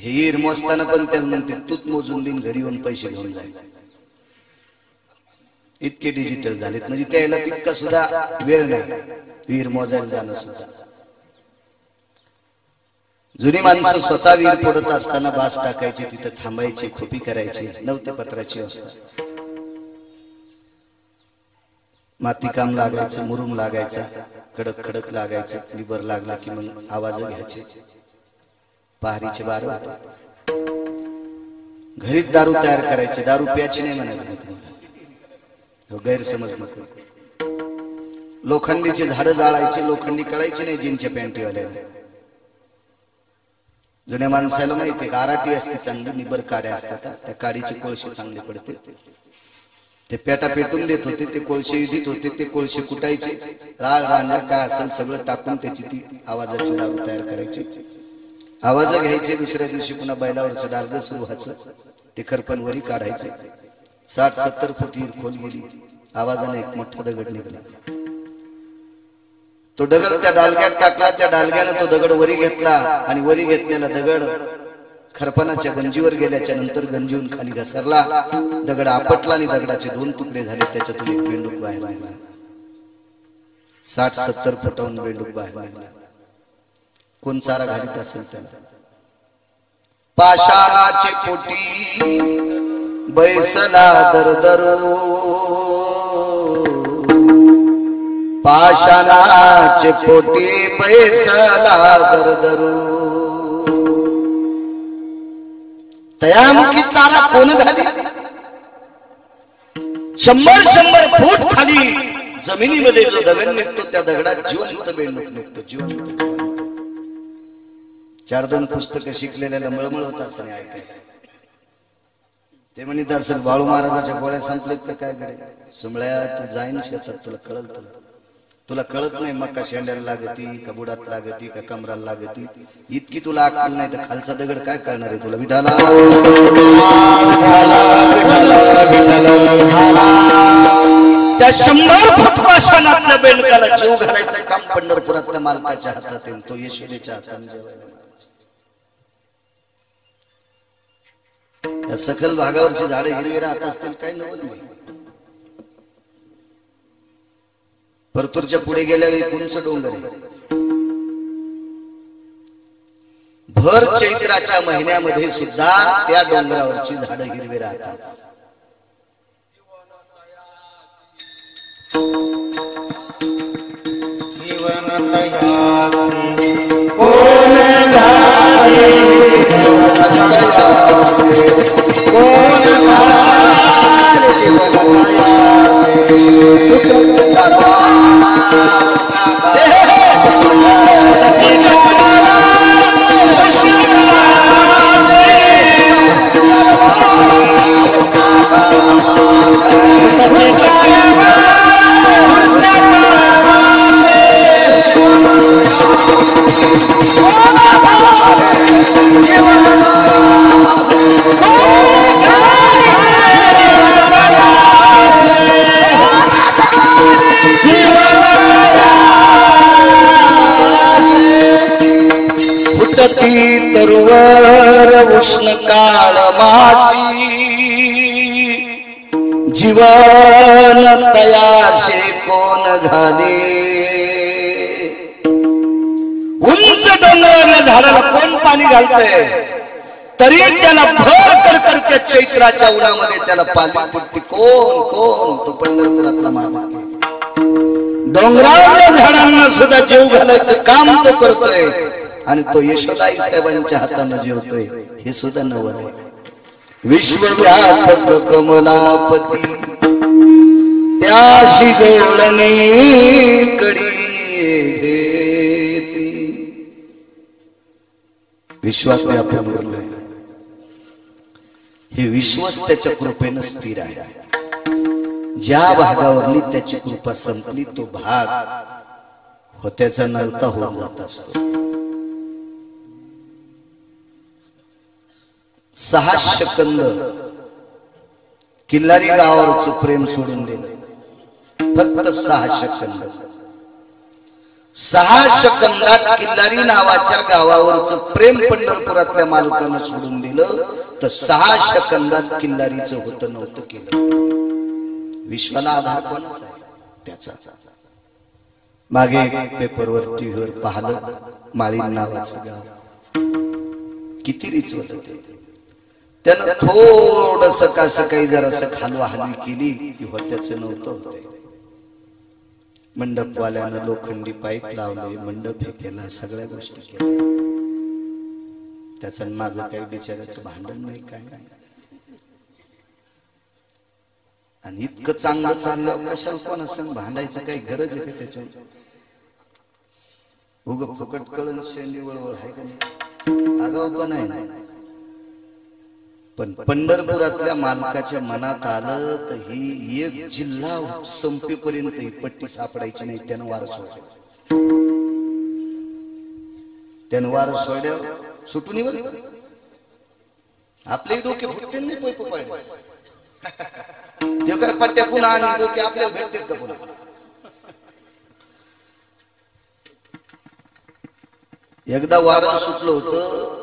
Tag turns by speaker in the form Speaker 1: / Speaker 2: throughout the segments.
Speaker 1: हिर मोजताना पण त्याला म्हणते तूच मोजून देईन, घरी येऊन पैसे घेऊन जाईल. इतके डिजिटल झालेत म्हणजे त्याला तितका सुद्धा वेळ नाही विहीर मोजायला जाणं सुद्धा. जुनी माणसं स्वतः विहीर फोडत असताना बास टाकायची, तिथं थांबायची, खोपी करायची, नव्हते पत्राची व्यवस्था. माती काम लागायचं, मुरुम लागायचा, कडक कडक लागायचं, लिबर लागला की मग आवाज घ्यायचे. पहारीचे बार होते. घरीच दारू तयार करायचे. दारू प्यायची नाही म्हणाले तुम्हाला, गैरसमज नको. लोखंडीचे झाडं जाळायचे, लोखंडी कळायची नाही जीनच्या पॅन्टीवाल्याला. जुन्या माणसाला माहिती आहे, आराटी असते चांगली, निबर काड्या असतात, त्या काडीचे कोळशे चांगले पडते. ते पेटा पेटून देत होते, ते कोळशे विधित होते, ते कोळशे कुटायचे, राळ रांगा काय असेल सगळं टाकून त्याची ती आवाजाची दारू तयार करायची. आवाज घ्यायचे. दुसऱ्या दिवशी पुन्हा बैलावरचं डालग सुरू व्हायचं. ते खरपण वरी काढायचे. 60-70 फूट विहीर खोल गेली. आवाजाने एक मोठा दगड निघाला. तो दगड त्या डालग्यात टाकला. त्या डालग्याने तो दगड वरी घेतला आणि वरी घेतलेला दगड खरपणाच्या गंजीवर गेल्याच्या नंतर गंजीहून खाली घसरला. दगड आपटला आणि दगडाचे 2 तुकडे झाले. त्याच्यातून एक बेंडूक बाहेर निघाला. 60-70 फुटाहून बेंडूक बाहेर निघाला. कोण चारा घालीत असेल त्याला. पाषाणाचे पोटी बैसला दरदरू, पाषाणाचे पोटी बैसला दरदरू. तयामुखी चारा कोण घाली. 100-100 फूट खाली जमिनीमध्ये जो दगड निघतो त्या दगडात जिवंत बेंडूक निघतो. जिवंत 4-2 पुस्तकं शिकलेल्याला मळमळ होत असं नाही ऐकायला. ते म्हणत असेल बाळू महाराजाच्या गोळ्या संपलेत का काय कडे. सुमळ्या तू जाईन शेतात, तुला कळल. तुला कळत नाही मका शेंड्याला लागती का बुडात लागती का कमराला लागती. इतकी तुला अक्कल नाही तर खालचा दगड काय कळणार आहे तुला. विठाला त्या 100 फूट पाषाणातल्या बेंडकाला जीव घालायचं काम पंढरपुरातल्या मालकाच्या हातात आहे. तो यशोदेच्या हाताने जेवायला. या सखल भागावरची झाडे हिरवी राहत असतील काही नवल नाही. परतूरच्या पुढे गेल्यावर उंच डोंगर. भर चैत्राच्या महिन्यामध्ये सुद्धा त्या डोंगरावरची झाडं हिरवी राहतात. कोण तरुवर उष्ण काळ मासी जीवन तयाशे कोण घाले. उंच डोंगरावरल्या झाडाला कोण पाणी घालतंय तरी त्याला भर कडकडत्या चैत्राच्या उन्हामध्ये त्याला पाली पुटती कोण कोण. तो पंढरपुरातला मामा. डोंगरावरल्या झाडांना सुद्धा जीव घालायचं काम तो करतोय आणि तो यशोदाई साहेबांच्या हाताने जेवतोय. हे सुद्धा नवल आहे. विश्वव्यापक कमलापती त्याशी जोडणे कडी घेती. विश्वात व्यापून उरलंय. हे विश्वच त्याच्या कृपेनं स्थिर आहे. ज्या भागावरली त्याची कृपा संपली तो भाग होत्याचा नव्हता होऊन जात असतो. 6 सेकंद किल्लारी गावावरचं प्रेम सोडून दिलं. फक्त 6 सेकंद. 6 शकंदात किल्लारी नावाच्या गावावरचं प्रेम पंढरपुरातल्या मालकानं सोडून दिलं तर 6 शकंदात किल्लारीचं होतं नव्हतं केलं. विश्वाला आधार कोणाचा आहे? त्याचा. मागे पेपरवर टीव्हीवर पाहिलं, माळीन नावाचं गाव किती रिचवत होते. त्यानं थोडं सकाळी जरासं खालवा हलवी केली की होत्याचं नव्हतं होते. मंडपवाल्यानं लोखंडी पाईप लावले, मंडप हे केला, सगळ्या गोष्टी केल्या. त्याचं माझं काही बिचाराचं भांडण नाही, काय नाही. आणि इतकं चांगलं चाललं कशाला कोणा संग भांडायचं काही गरज आहे का त्याच्यावर? उग फुकट कळण शेंडी वळवळ आहे का नाही? आगाव पण आहे. पण पंढरपुरातल्या मालकाच्या मनात आलं तर ही एक जिल्हा संपेपर्यंत ही पट्टी सापडायची नाही. त्यानं वार सोडलं. त्यानं वार सोडल्यावर सुटून येईल. आपले डोके फुटते नाही पैप पाडले ते काय पट्ट्या पुन्हा आणि डोके आपल्याला भेटतात का पुन्हा? एकदा वारं सुटलं होतं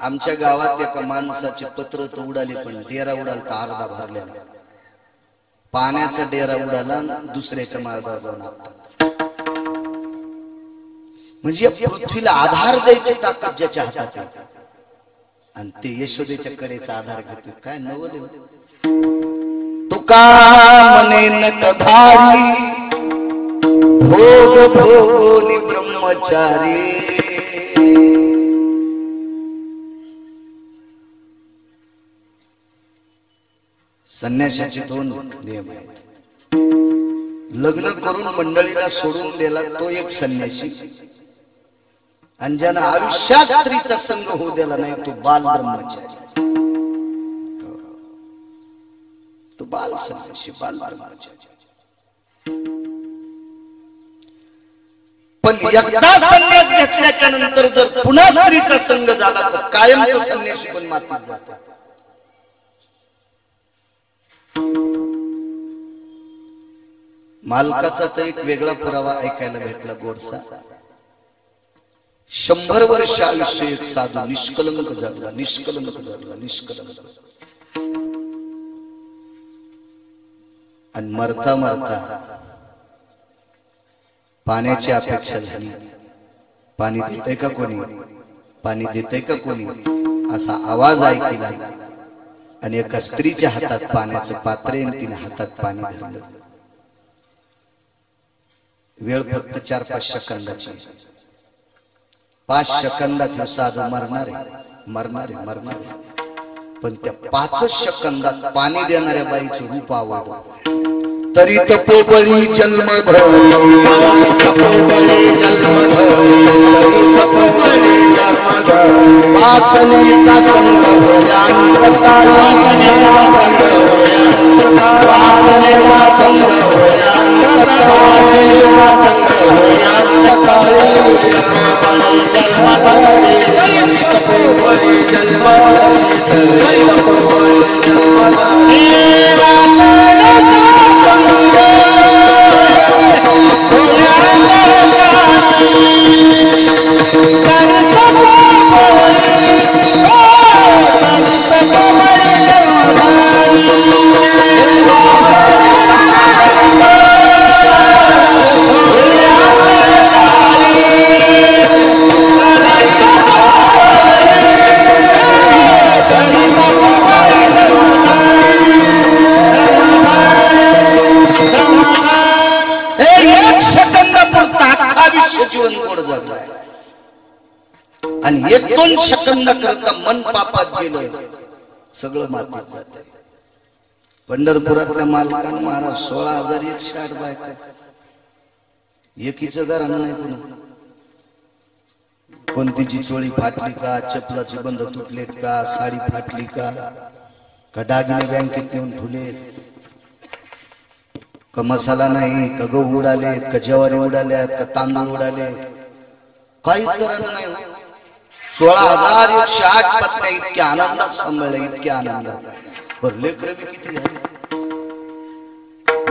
Speaker 1: आमच्या गावात. एका माणसाचे पत्र तर उडाले पण डेरा उडाला तर अर्धा भरलेला. पाण्याचा डेरा उडाला, दुसऱ्याच्या मार्गावर जाऊन आपला. म्हणजे या पृथ्वीला आधार द्यायची ताकद ज्याच्या हातात आहे आणि ते यशोदेच्या कडेचा आधार घेतो. काय नवल तुका मने नटधारी भोग भोगोनी ब्रह्मचारी. संन्यासाचे 2 नियम आहेत. लग्न करून मंडळीला सोडून दिला तो एक संन्यासी, आणि ज्यानं आयुष्यात स्त्रीचा संग होऊ दिला नाही तो बाल ब्रह्मचारी. तो बाल संन्यासी, बाल ब्रह्मचारी. पण एकदा संन्यास घेतल्याच्या नंतर जर पुन्हा स्त्रीचा संग झाला तर कायमचा संन्यासी पण मातीत जातो. मालकाचा तर एक वेगळा पुरावा ऐकायला भेटला. गोडसा 100 वर्ष आयुष्य एक साधू निष्कलंक जगला, निष्कलंक जगला, निष्कलंक. आणि मरता मरता पाण्याची अपेक्षा झाली. पाणी देतय का कोणी, पाणी देतय का कोणी असा आवाज ऐकला. आणि एका स्त्रीच्या हातात पाण्याचं पात्र आहे, तिने हातात पाणी धरलं. वेळ फक्त 4-5 सेकंदाची. 5 सेकंदात हे साधू मरणारे. पण त्या 5 सेकंदात पाणी देणाऱ्या बाईचं रूप आवडलं. तरी तपोबळी जन्मधर, वासनेचा संग होया, वासनेचा संग होया, जीवन गोड जगलाय. आणि 1-2 सेकंद करता मन पापात गेलं, सगळं मातीत जात. पंढरपुरातल्या मालकानं महाराज 16,108 बायका, एकीचं घराणं नाही. पुन्हा कोणतीची चोळी फाटली का, चपलाचे बंद तुटलेत का, साडी फाटली का दागिने बँकेत नेऊन ठुलेत का, मसाला नाही का, गहू उडाले का, ज्वारी उडाल्यात का, तांदूळ उडाले, काहीच घराणं नाही. 16,108 पत्न्या इतक्या आनंदात सांभाळल्या, इतक्या आनंदात. बरं लेकरं बी किती झाले?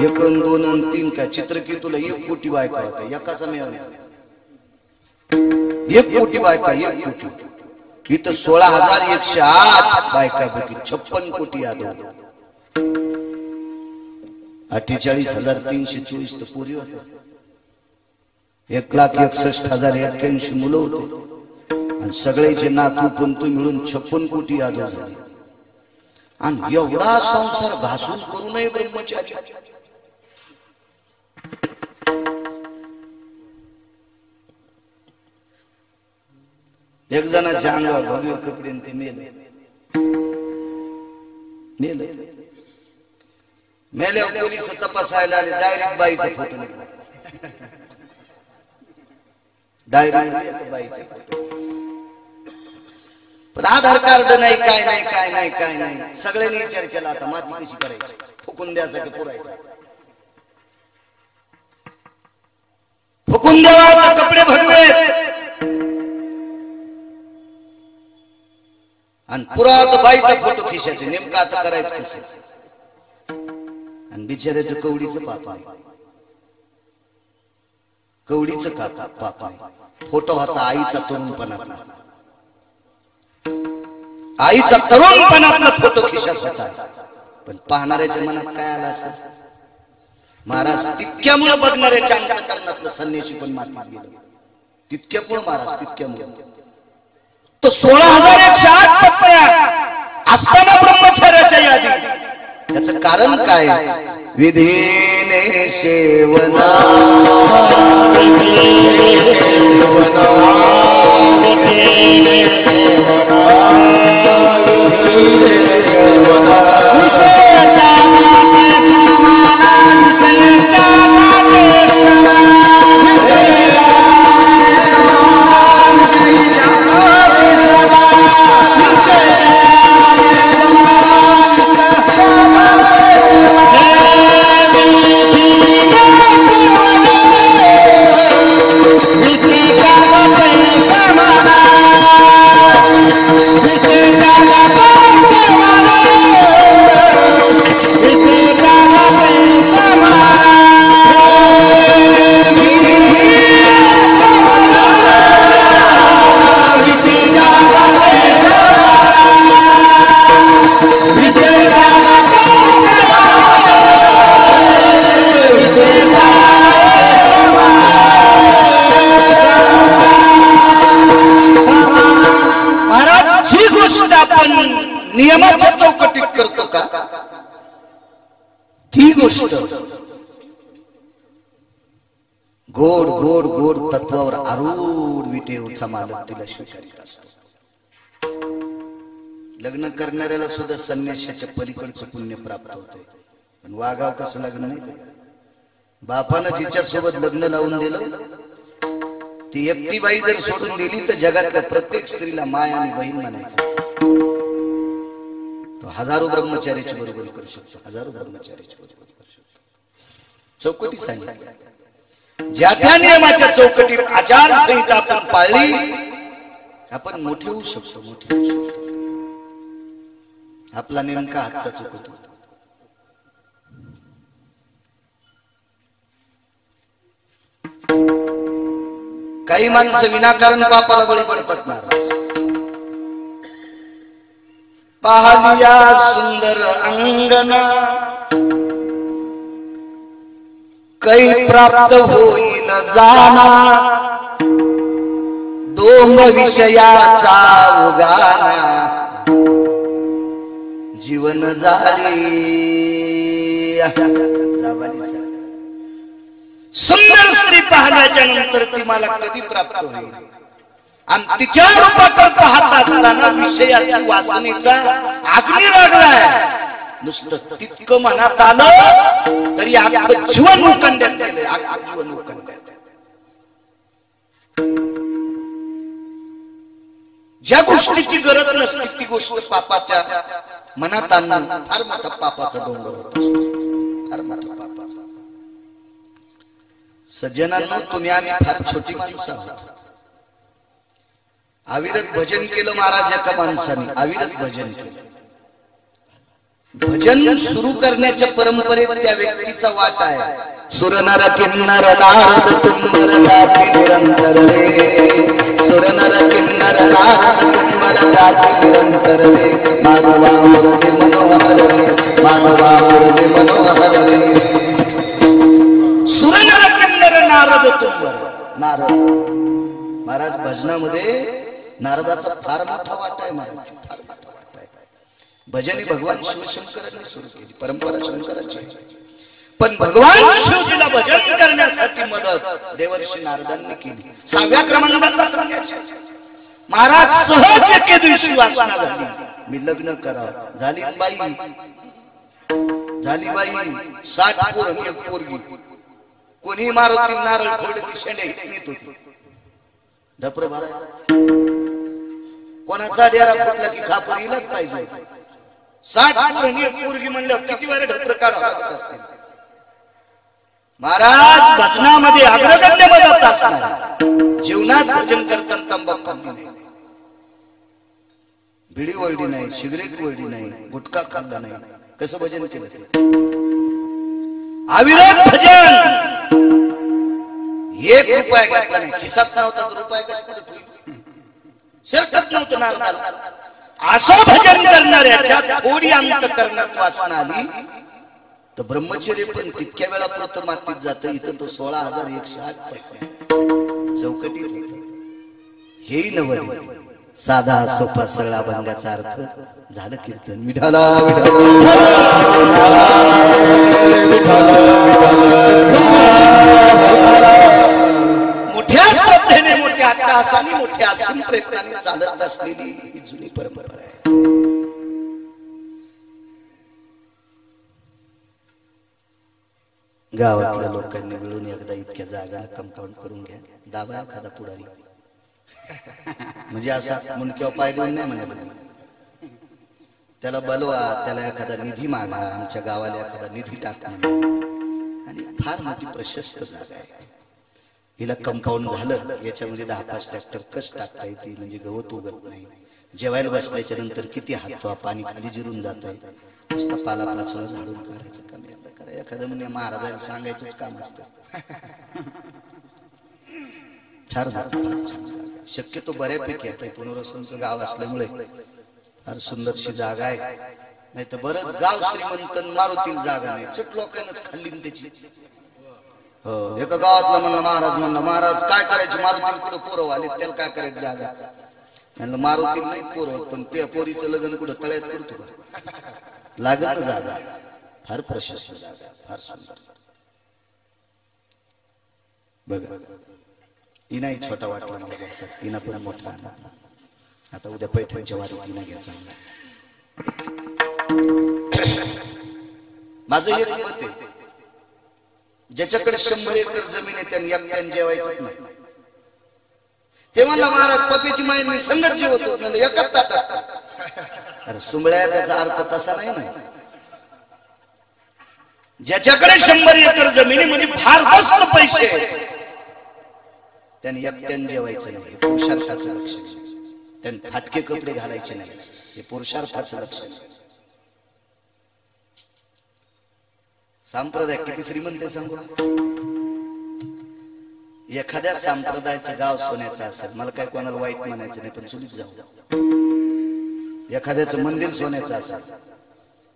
Speaker 1: 1, 2, 3 का चित्रकेतूला 1 कोटी बायका होत्या एकाचा मेळ. 1 कोटी बायका, 1 कोटी. इथं 16,108 बायकापैकी 56 कोटी यादव, 48,324 तर पुरी होते. 1,61,081 मुलं होते आणि सगळ्याचे नातू पंतू मिळून 56 कोटी यादव झाले. आणि एवढा संसार घासून करू नये ब्रह्मचारी. एक जणाच्या अंगावर भगवे कपडे ते मेले मेल्यावर पोलीस तपासायला आले. डायरेक्ट बाईचा फोटो निघाला. डायरेक्ट बाईचा फोटो. पण आधार कार्ड नाही, काय नाही, काय नाही, काय नाही. सगळ्यांनी विचार केला आता माती कशी करायची, फुकून द्यायचा की पुरायचा. फुकून द्यावा कपडे भगवे आणि पुरात बाईचा फोटो खिशाचे. नेमका आता करायचं कसं. आणि बिचाऱ्याचं कवडीचं पाप आहे, कवडीचं काका पाप आहे. फोटो होता आईचा तरुणपणातला, आईचा तरुणपणातला फोटो खिशात होता. पण पाहणाऱ्याच्या मनात काय आलं असं, महाराज तितक्यामुळे बघणाऱ्याच्या अंतःकरणातलं संन्याशी पण मातीत गेलं. तितक्यामुळे महाराज, तितक्यामुळे तो 16,108 पत्न्या असताना ब्रह्मचार्याच्या यादी. त्याचं कारण काय, विधीने सेवना, नियमाच्या चौकटीत करतो का ती गोष्ट गोड गोड गोड तत्वावर आरूढ विटेवरचा मालक तिला स्वीकारित असतो. लग्न करणाऱ्याला सुद्धा संन्यासाच्या पलीकडचं पुण्य प्राप्त होते. पण वागाव कसं लग्न नाही. बापानं जिच्या सोबत लग्न लावून दिलं ती एकटी बाई जर सोडून दिली तर जगातल्या प्रत्येक स्त्रीला माय आणि बहीण म्हणायचं. तो हजारो ब्रह्मचार्याची बरोबरी करू शकतो, हजारो ब्रह्मचार्याची बरोबरी करू शकतो. चौकटी सांगितली, ज्या त्या नियमाच्या चौकटीत आचारसंहिता आपण पाळली, आपण मोठे होऊ शकतो, मोठे होऊ शकतो. आपला नेमका हातचा चुकतो. काही माणसं विनाकारण पापाला बळी पडतात. महाराज पाहलिया सुंदर अंगना, काही प्राप्त होईल जाना, डोंब विषयाचा उगाना, जीवन जाळी सुंदर स्त्री पाहण्याच्या नंतर ती मला कधी प्राप्त होईल. आणि तिच्या रूपाकडे पाहत असताना विषयाच्या वासनेचा अग्नी लागलाय. नुसतं तितकं मनात आलं तरी अख्खं जीवन उकंड्यात गेलंय, अख्खं जीवन उकंड्यात. ज्या गोष्टीची गरज नसते ती गोष्ट पापाच्या मनात आणणं फार मोठा पापाचा डोंगर होत असतो, फार मोठा पापाचा. सज्जनांनो, तुम्ही आम्ही फार छोटी माणसं आहोत. अविरत भजन केलं महाराज एका माणसाने, अविरत भजन केलं. भजन सुरू करण्याच्या परंपरेत त्या व्यक्तीचा वाटा आहे. सुर नर किन्नर नारद तुम्बर गाती निरंतर रे, सुर नर किन्नर नारद तुम्बर गाती निरंतर रे, माधवा मुरली मनोहर रे, माधवा मुरली मनोहर रे। सुर नर किन्नर नारद तुम्बर, नारद महाराज भजनामध्ये नारदाचा फार मोठा वाटा आहे महाराज, फार मोठा वाटा आहे। भजनी भगवान शिवशंकरांनी सुरू केली, परंपरा शंकराची, पण भगवान शिवजीला भजन करण्यासाठी मदत देवर्षी नारदांनी केली। 6व्या क्रमांकाचा संदेश महाराज सहज एके दिवशी वासना झाली, मी लग्न करावं, झाली बाई, झाली बाई 60 पोरं एक पोरगी, कोणी मारुती नारळ फोडती शेंडे नेत होती, ढपर भराय कोणाचा डेरा फुटला की खापर इलाच पाहिजे। 60 पोरं एक पोरगी म्हणल्यावर किती वेळा ढपर काढावं लागत असतील। महाराज भजनामध्ये अग्रगण्य मदत असणार, जीवनात भजन करताना तंबाखू खाल्ली नाही, बिडी वळली नाही, सिगरेट वळली नाही, गुटखा खाल्ला नाही, कसं भजन केलं ते? अविरत भजन, 1 रुपया घेतला नाही, खिसात नव्हता तर रुपया कशाकडे ठेवला, शरकत नव्हतं नारदाला। असं भजन करणाऱ्याच्या थोडी अंतःकरणात वासना आली तर ब्रह्मचर्य पण तितक्या वेळा पुरत मातीत जात, इथं तो 16,108 चौकटीत होत। हे नवल साधा सोपा सरळ अभंगाचा अर्थ झालं कीर्तन, विठाला मोठ्या श्रद्धेने, मोठ्या अट्टहासाने, मोठ्या असीम प्रयत्नाने चालत असलेली ही जुनी परंपरा आहे। गावातल्या लोकांनी मिळून एकदा इतक्या जागा कंपाऊंड करून घ्या, दाबा एखादा पुढारी, म्हणजे असा मुंडक्यावर पाय देऊन नाही म्हणे, त्याला बोलवा, त्याला एखादा निधी मागा, आमच्या गावाला एखादा निधी टाका, आणि फार मोठी प्रशस्त जागा आहे, हिला कंपाऊंड झालं, याच्यामध्ये 10-5 ट्रॅक्टर कस टाकता येते, म्हणजे गवत उगत नाही, जेवायला बसल्याच्या नंतर किती हातवा पाणी खाली जिरून जात आहे, नुसतं पालापाचोळा झाडून काढायचं काम एकदा करा, एखादं म्हणजे महाराजाला सांगायचंच काम असतं। फार छान जागा, शक्यतो बऱ्यापैकी आता पुनर्वसनचं गाव असल्यामुळे फार सुंदरशी जागा आहे, नाही तर बरंच गाव श्रीमंत मारुतील जागा नाही, चट लोकांनाच खाल्ली त्याची। हो, एका गावातला म्हणलं महाराज काय करायचे, मारुती कुठं पोरं आले, त्याला काय करायचं जागा, म्हणलं मारुती नाही पोरं, पण त्या पोरीचं लग्न कुठं तळ्यात करतो का, लागत जागा, फार प्रशस्त जागा, फार सुंदर। बघा इनाही छोटा वाटला मला घ्यायचा, इना पण मोठा आला, आता उद्या पैठणच्या वारीत इना घ्यायचा। माझं एक मत आहे, ज्याच्याकडे 100 एकर जमीन आहे त्यांनी एकट्याने जेवायचंच नाही। ते म्हणला महाराज पप्याची माय मी संगत जेवतो, म्हणलं एकच ताटात, अरे सुंबळ्या त्याचा अर्थ तसा नाही ना। ज्याच्याकडे 100 एकर जमिनीमध्ये भारदस्त पैसे त्यांनी एकट्याने जेवायचं नाही, हे पुरुषार्थाचं लक्षण, त्यांनी फाटके कपडे घालायचे नाही, हे पुरुषार्थाचं लक्षण। संप्रदाय किती श्रीमंत आहे सांगू, एखाद्या संप्रदायाचं गाव सोन्याचं असेल, मला काय कोणाला वाईट म्हणायचं नाही, पण चुलीत जाऊ, एखाद्याचं मंदिर सोन्याचं असेल,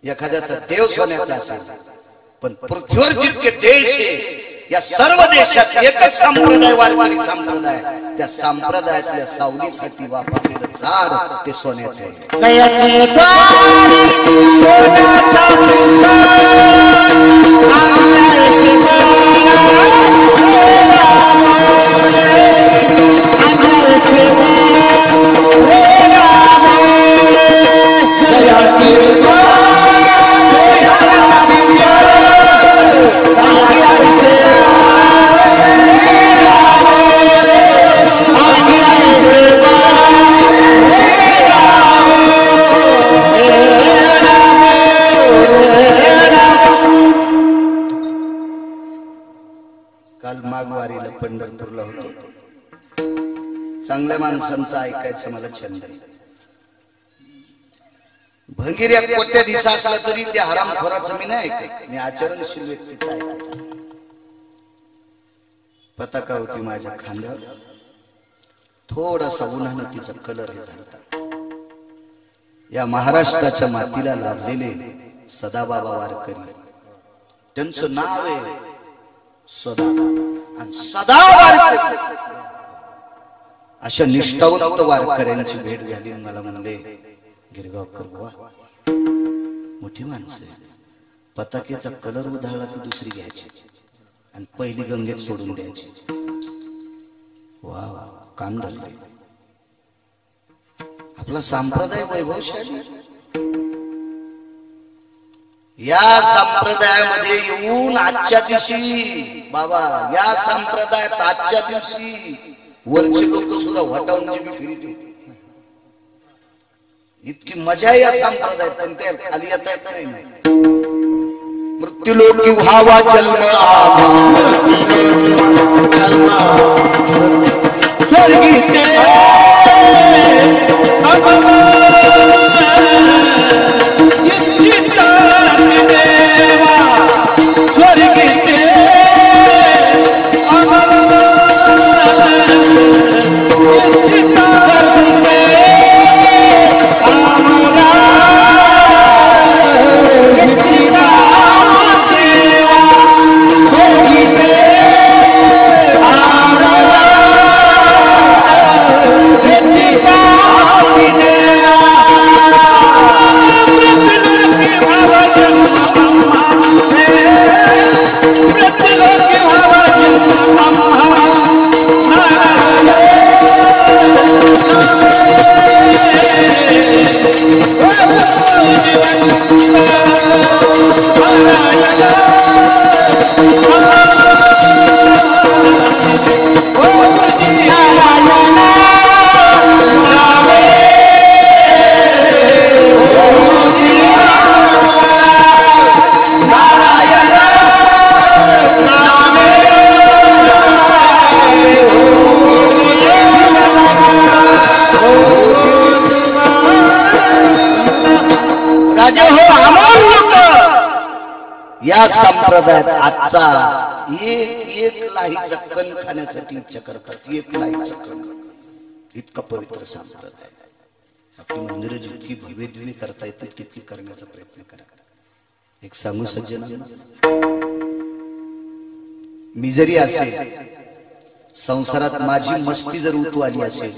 Speaker 1: एखाद्याचा देव सोन्याचा असेल, पण पृथ्वीवर जितके देश आहे या सर्व देशात एकच संप्रदाय, वारकरी संप्रदाय, त्या संप्रदायातल्या सावलीसाठी वापरलेलं झाड ते सोन्याचं आहे। काल माघवारीला पंढरपूरला होतो, चांगल्या माणसांचं ऐकायचं मला छंद आहे। भंगिऱ्या कोट्याधीश असला तरी त्या हरामखोराचं मी नाही ऐकत, मी आचरणशील व्यक्तीचं ऐकतो। पताका होती माझ्या खांद्यावर, थोडासा उन्हानं तिचा कलर हे झाला. या महाराष्ट्राच्या मातीला लाभलेले सदाबाबा वारकरी, त्यांचं नाव आहे सदा, आणि सदा वारकरी. अशा निष्ठावंत वारकऱ्यांची भेट झाली. मला म्हणले, गिरगावकर बुवा मोठी माणसं, पताकेचा कलर उधळला की दुसरी घ्यायची आणि पहिली गंगेत सोडून द्यायची. वा वा, कान धरले. आपला संप्रदाय वैभवशाली, या संप्रदायामध्ये येऊन आजच्या दिवशी बाबा, या संप्रदायात आजच्या दिवशी वरचे लोक सुद्धा वटावून जिबी फिरीत होते. इतकी मजा या संप्रदायात, पण त्या खाली येता येत नाही. मृत्यूलोकी व्हावा जन्म स्वर्गीचे या संप्रदायात आजचा एक लाहीचा कण खाण्यासाठी इच्छा करतात. एक लाहीचा कण, इतका पवित्र संप्रदाय. आपली मंदिरं जितकी भव्य दिव्य करता येते तितकी करण्याचा प्रयत्न करा. एक सांगू सज्जनांना, मी जरी असेल संसारात माझी मस्ती जर उतू आली असेल,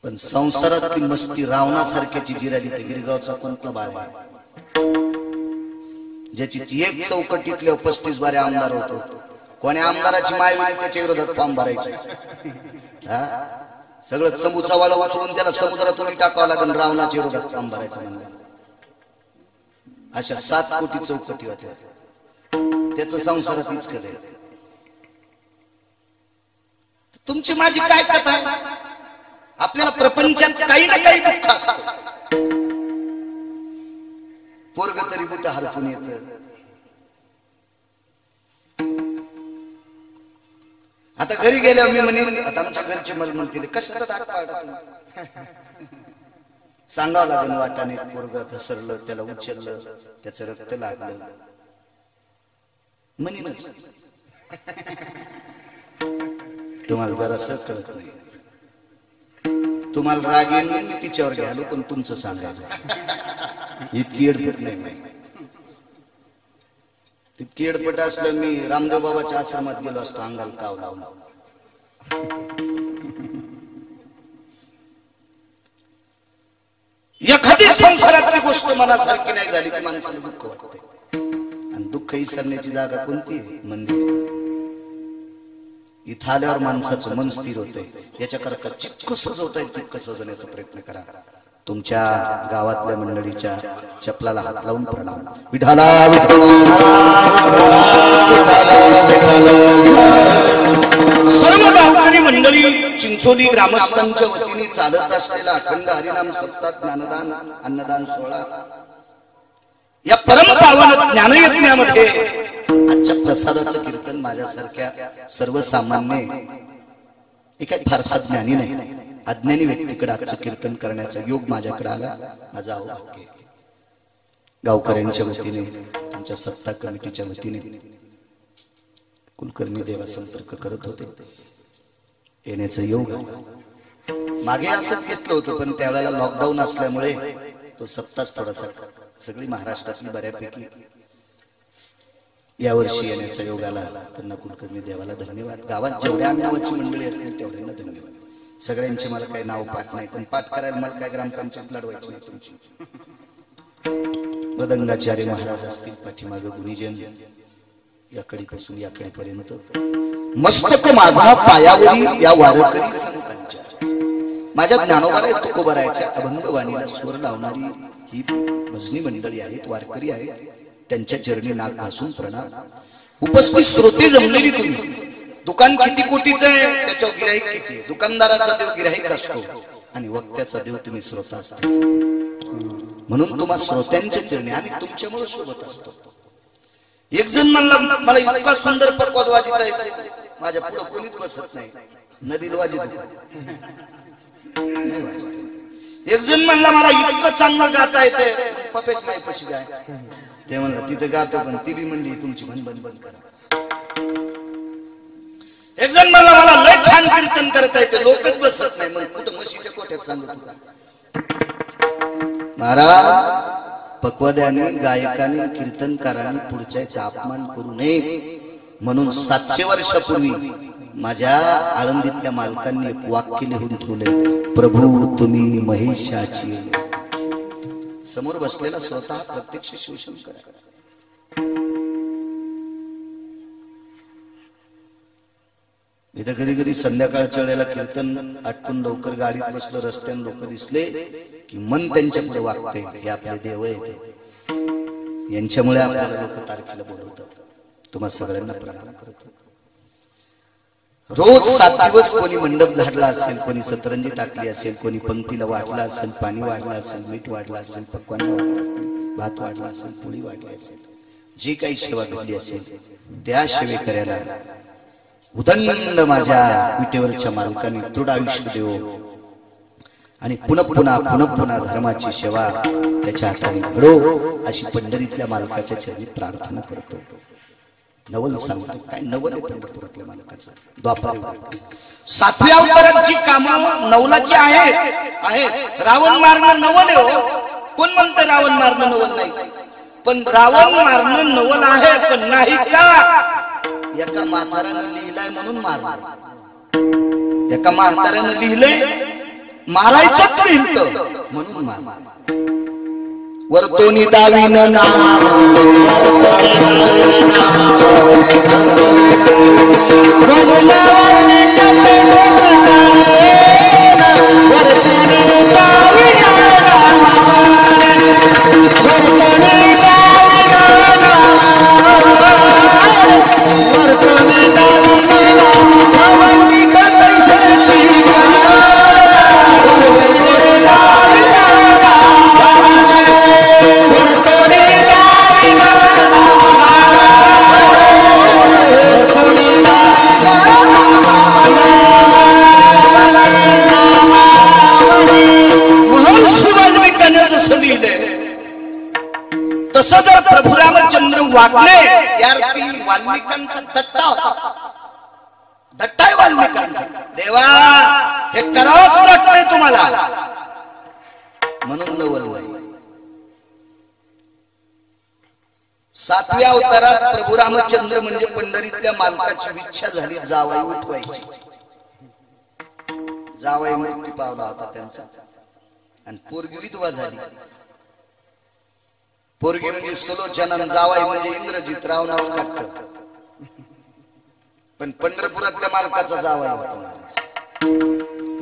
Speaker 1: पण संसारातली मस्ती रावणासारख्याची जिराली तर गिरगावचा कोणता बाळ आहे ज्याची एक चौकटीतल्या 35 बारे आमदार होतो. कोणी आमदाराची माय वेळी त्याच्या विरोधात फॉर्म भरायचे. सगळं चंबूचा वाला उचलून त्याला समुद्रात उडी टाकावं लागेल रावणाच्या विरोधात फॉर्म भरायचं म्हणलं. अशा 7 कोटी चौकटी होत्या. त्याचं संसारात हीच करेल. तुमची माझी काय कथा? आपल्याला प्रपंचात काही ना काही दुःख असतं. पोरग तरी बुट हरपून येत. आता घरी गेल्यावर मी म्हणेन, आता आमच्या घरचे मला म्हणतील कशाचा डाक पाडा, सांगावं लागेल. वाटाने पोरग घसरलं, त्याला उचललं, त्याचं रक्त लागलं म्हणेनच. तुम्हाला जरासं कळत नाही. तुम्हाला राग येईल मी तिच्यावर घ्यालो, पण तुमचं सांगायला इतकी एडपट नाही. तितकी एडपट असलं मी रामदेव बाबाच्या आश्रमात गेलो असतो अंगाला काव लावून. एखादी संसारातली गोष्ट मनासारखी नाही झाली की माणसाला दुःख वाटते. आणि दुःख विसरण्याची जागा कोणती? मंदिर. इथं आल्यावर माणसाचं मन स्थिर होतंय. याच्याकरता जितकं सजवता येईल तितकं सजवण्याचा प्रयत्न करा. तुमच्या गावातल्या मंडळीच्या चपलाला हात लावून प्रणाम. विठाला सर्व गावकरी मंडळी, चिंचोली ग्रामस्थांच्या वतीने चालत असलेला अखंड हरिनाम सप्ताह, ज्ञानदान, अन्नदान सोहळा, या परम पावन ज्ञानयज्ञामध्ये आजच्या प्रसादाचं कीर्तन माझ्यासारख्या सर्वसामान्य, हे काही फारसा ज्ञानी नाही, अज्ञानी व्यक्तीकडे आजचं कीर्तन करण्याचा योग माझ्याकडे आला. माझा भाग्य. गावकऱ्यांच्या वतीने, तुमच्या सत्ता कमिटीच्या वतीने कुलकर्णी देवा संपर्क करत होते. येण्याचं योग आलं. मागे असंच घेतलं होतं, पण त्यावेळेला लॉकडाऊन असल्यामुळे तो सप्तास थोडासा सगळी महाराष्ट्रातली बऱ्यापैकी यावर्षी येण्याचा योग आला. त्यांना कुलकर्णी देवाला धन्यवाद. गावात जेवढ्या अण्णावाची मंडळी असतील तेवढ्यांना धन्यवाद. सगळ्यांचे मला काही नाव पाठ नाही, पण पाठ करायला मला काय ग्रामपंचायत लढवायची नाही तुमची. मृदंगाचार्य महाराज असतील, पाठीमाग गुणीजन, या कडीपासून या कडीपर्यंत मस्तक माझा पायावरी या वारकरी संतांच्या, माझ्या ज्ञानोबाराय तुकोबारायच्या अभंगवाणीला स्वर लावणारी ही भजनी मंडळी आहेत, वारकरी आहेत. त्यांच्या चरणी नाक घासून प्रणाम. उपस्थित श्रोते जमलेली तुम्ही. दुकान किती कोटीचं आहे त्याच्यावर गिराईक किती आहे. दुकानदाराचा देव गिराईक असतो आणि वक्त्याचा देव तुम्ही श्रोता असता. म्हणून तुम्हा श्रोत्यांच्या चरणी आम्ही तुमच्यामुळे सोबत असतो. एक जण म्हणला मला इतका सुंदर पक्वाद वाजिता येते, माझ्या पुढे कोणीच बसत नाही, नदीला वाजित नाही वाजत. एक जण म्हणला मला इतकं चांगलं गाता येते, पपेच माई पशी गाय. ते म्हणलं तिथं गातो, पण ती बी म्हणली तुमची म्हण बंद बंद करा. एक जण म्हणला मला लय छान कीर्तन करता येते, लोकच बसत नाही. मग कुठं म्हशीच्या कोठ्यात सांगत महाराज. पक्वाद्याने, गायकाने, कीर्तनकाराने पुढच्याचा अपमान करू नये म्हणून 700 वर्षापूर्वी माझ्या आळंदीतल्या मालकांनी एक वाक्य लिहून ठेवले, प्रभू तुम्ही महेशाची. समोर बसलेला स्वतः प्रत्यक्ष शिवशंकर. इथं कधी कधी संध्याकाळच्या वेळेला कीर्तन आटपून लवकर गाडीत बसलो, रस्त्याने लोक दिसले की मन त्यांच्या पुढे वागते, हे आपले देव आहेत, यांच्यामुळे आपल्याला लोक तारखेला बोलवतात. तुम्हा सगळ्यांना प्रणाम करतो. रोज 7 दिवस कोणी मंडप झाडला असेल, कोणी सतरंजी टाकली असेल, कोणी पंक्तीला वाढला असेल, पाणी वाढलं असेल, मीठ वाढलं असेल, पक्वान वाढलं असेल, भात वाढला असेल, पोळी वाढली असेल, जी काही सेवा घडली असेल त्या सेवेकऱ्याला उदंड माझ्या विटेवरच्या मालकाने दृढ आयुष्य देव आणि पुन्हा धर्माची सेवा त्याच्या हाताने घडो अशी पंढरीतल्या मालकाच्या चरणी प्रार्थना करतो. नवल सांगतो, काय नवल आहे पंढरपुरातल्या मालकाचं. द्वापार 7व्या अवतारात जी कामं नवलाची आहेत. रावण मारणं नवल आहे. कोण म्हणतं रावण मारणं नवल नाही? पण रावण मारणं नवल आहे, पण नाही का एका म्हाताऱ्यानं लिहिलाय म्हणून मारणार. एका म्हाताऱ्यानं लिहिलंय मारायचंच लिहिलं म्हणून मारणार. वर्तोनी दावीनं नाम तसं जर प्रभू रामचंद्र वागले यार, ती वाल्मिकांचा दट्टा होता. दट्टा आहे वाल्मिकांचा. देवा हे करावंच लागतंय तुम्हाला म्हणून नवल नाही. 7व्या अवतारात प्रभू रामचंद्र म्हणजे पंढरीतल्या मालकाची इच्छा झाली जावाई उठवायची. जावाई मृत्यू पावला होता त्यांचा आणि पोरगी विधवा झाली. पोरगी म्हणजे सुलोचना, जावाई म्हणजे इंद्रजित, रावणाच काटत. पण पंढरपुरातल्या मालकाचा जावाई होता महाराज.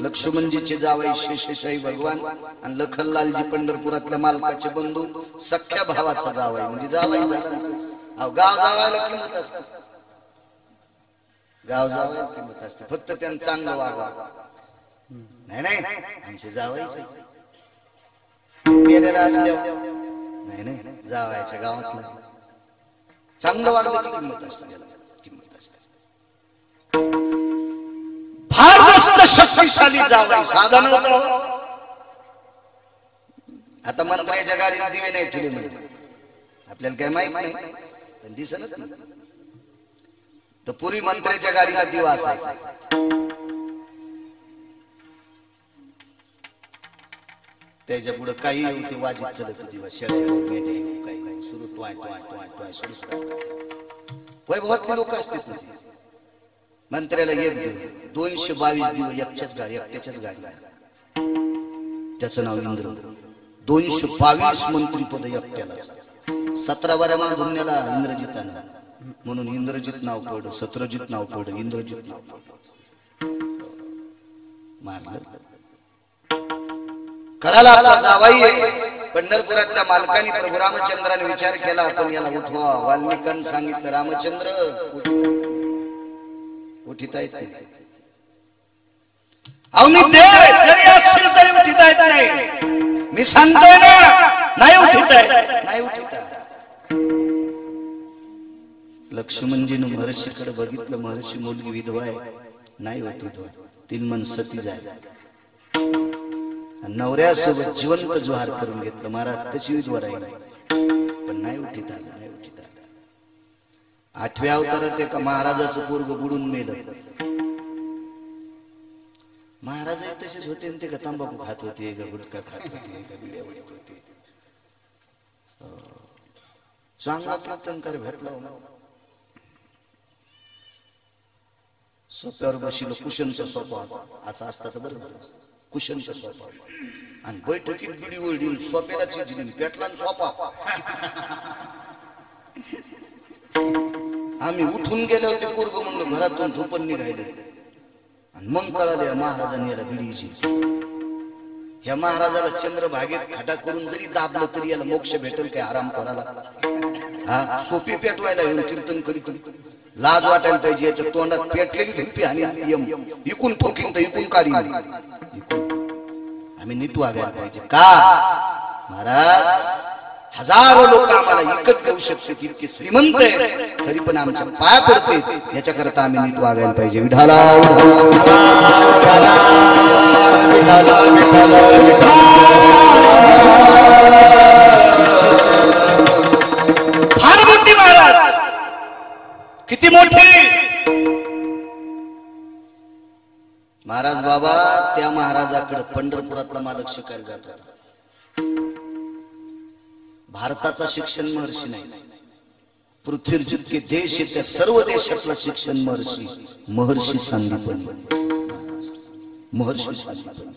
Speaker 1: लक्ष्मणजीचे जावाई शेषशाही भगवान आणि लखनलालजी पंढरपुरातल्या मालकाचे बंधू, सख्या भावाचा जावाई म्हणजे जावाई झाला. गाव जावायला किंमत असते. गाव जावायला किंमत असते, फक्त त्यांना चांगलं वागावं. नाही आमचे जावायचे गेलेला असल्यावर नाही जावायच्या गावातलं चांगलं वागलं की किंमत असते. किंमत असते. फार शक्तिशाली जावाई, साधा नव्हता. आता मंत्र्याच्या गाडीत दिवे नाही ठेवले म्हणजे आपल्याला काय माहित नाही, पण दिसतच नाही. तर पुरी मंत्र्याच्या गाडीला दिवा असायचा. त्याच्या पुढे काही ते वाजित चलत दिवा, शेळ्या मेंढ्या काही सुरू टॉय टॉय टॉय टॉय सुरूच राहतात. वैभवातले लोक असतात ना ते. मंत्र्याला एक दिव 222 दिवस एकट्याच्याच गाडीला. त्याचं नाव इंद्र. 222 मंत्रीपद एकट्याला. 17 बाऱ्या माधुन्याला इंद्रजितानं, म्हणून इंद्रजित नाव पडलं. सत्रजित नाव पडलं, इंद्रजित नाव पडलं. मारलं. कळाला आपला जावाई पंढरपुरातल्या मालकाने प्रभू रामचंद्राने विचार केला, आपण याला उठवा. वाल्मिकांनी सांगितलं, रामचंद्र उठिता येत नाही. अहो मी देव जरी असेल तरी उठिता येत नाही. मी सांगतोय ना, नाही उठिता येत, नाही उठिता. लक्ष्मणजीनं महर्षीकडे बघितलं. महर्षी मुलगी विधवा आहे, नाही होती विधवा, तिन सती जाय. नवऱ्यासोबत जिवंत जोहार करून घेतलं. महाराज कशी विधवा राहील, पण नाही उठित आलं, नाही उठित आलं. 8व्या अवतारात एका महाराजाचं पोरग बुडून मेलं. महाराज तसेच होते, ते का तंबाखू खात होते, का गुटखा खात होते, का बिड्या उडत होते. चांगला कीर्तनकार भेटला. सोप्यावर बसलो, कुशनचा सोपा होता, असं असतात बरोबर. कुशनचा सोपा आणि बैठकीत बिडी ओढली, सोप्याला चिजली, पेटला सोपा. आम्ही उठून गेले होते. पोरग म्हणलं घरातून धुपण निघायले. आणि मग कळाले महाराजांनी याला बिडीची. ह्या महाराजाला चंद्रभागेत खटा करून जरी दाबलं तरी याला मोक्ष भेटेल काय आराम करायला. हा सोपी पेटवायला येऊन कीर्तन करीत. लाज वाटायला पाहिजे. याच्या तोंडात पेटलेली धुपी आणि यम इकून ठोकीन तर इकून काढी. आम्ही नीट वागायला पाहिजे. का महाराज हजारो लोक आम्हाला विकत घेऊ शकते, इतके श्रीमंत आहे, तरी पण आमच्या पाया पडते. याच्याकरता आम्ही नीट वागायला पाहिजे. विठाला फार मोठी महाराज, किती मोठी महाराज. बाबा त्या महाराजाकडे पंढरपुरातला मालक शिकायला जात होता. भारताचा शिक्षण महर्षी नाही, पृथ्वीवर जितके देश आहेत त्या सर्व देशातलं शिक्षण महर्षी सांदीपनी. महर्षी सांदीपनी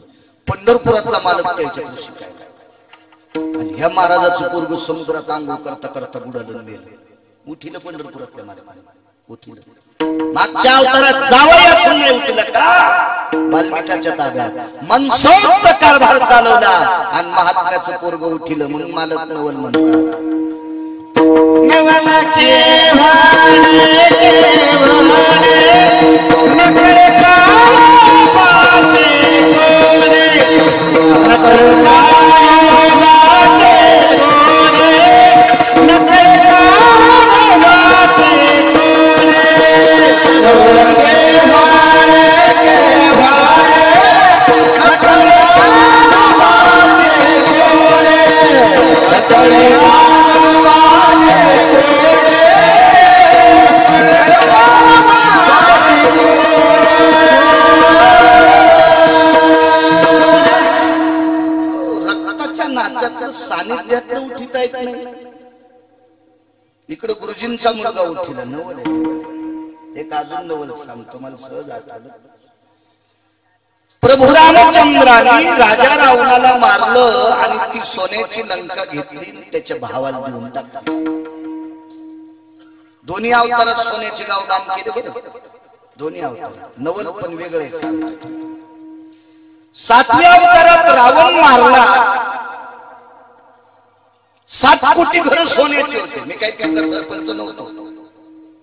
Speaker 1: पंढरपुरातला मालक त्याच्याकडे शिकायला. आणि ह्या महाराजाचं पोरग समुद्रात आंघोळ करता करता बुडालं मेलं. उठिलं पंढरपुरातल्या मालकाने, उठिलं. मागच्या अवतारात जावई असून नाही उठिलं का? वाल्मिकाच्या ताब्यात मनसोक्त कारभार चालवला आणि महात्म्याचं पोरग उठिलं म्हणून मालक नवल म्हणतात. नवल सानिध्यातलं उठिता येत नाही. इकडे गुरुजींचा मुलगा उठिला. नवल एक अजून नवल सांगतो, मला सहज आठवलं. प्रभू रामचंद्राने राजा रावणाला मारलं आणि ती सोन्याची लंका घेतली, त्याच्या भावाला देऊन टाकली. दोन्ही अवतारात सोन्याचे गाव दान केले बरं. दोन्ही अवतारात नवल पण वेगळे सांगतो. 7व्या अवतारात रावण मारला. 7 कोटी घर सोन्याचे होते. मी काही तिथला सरपंच नव्हतो,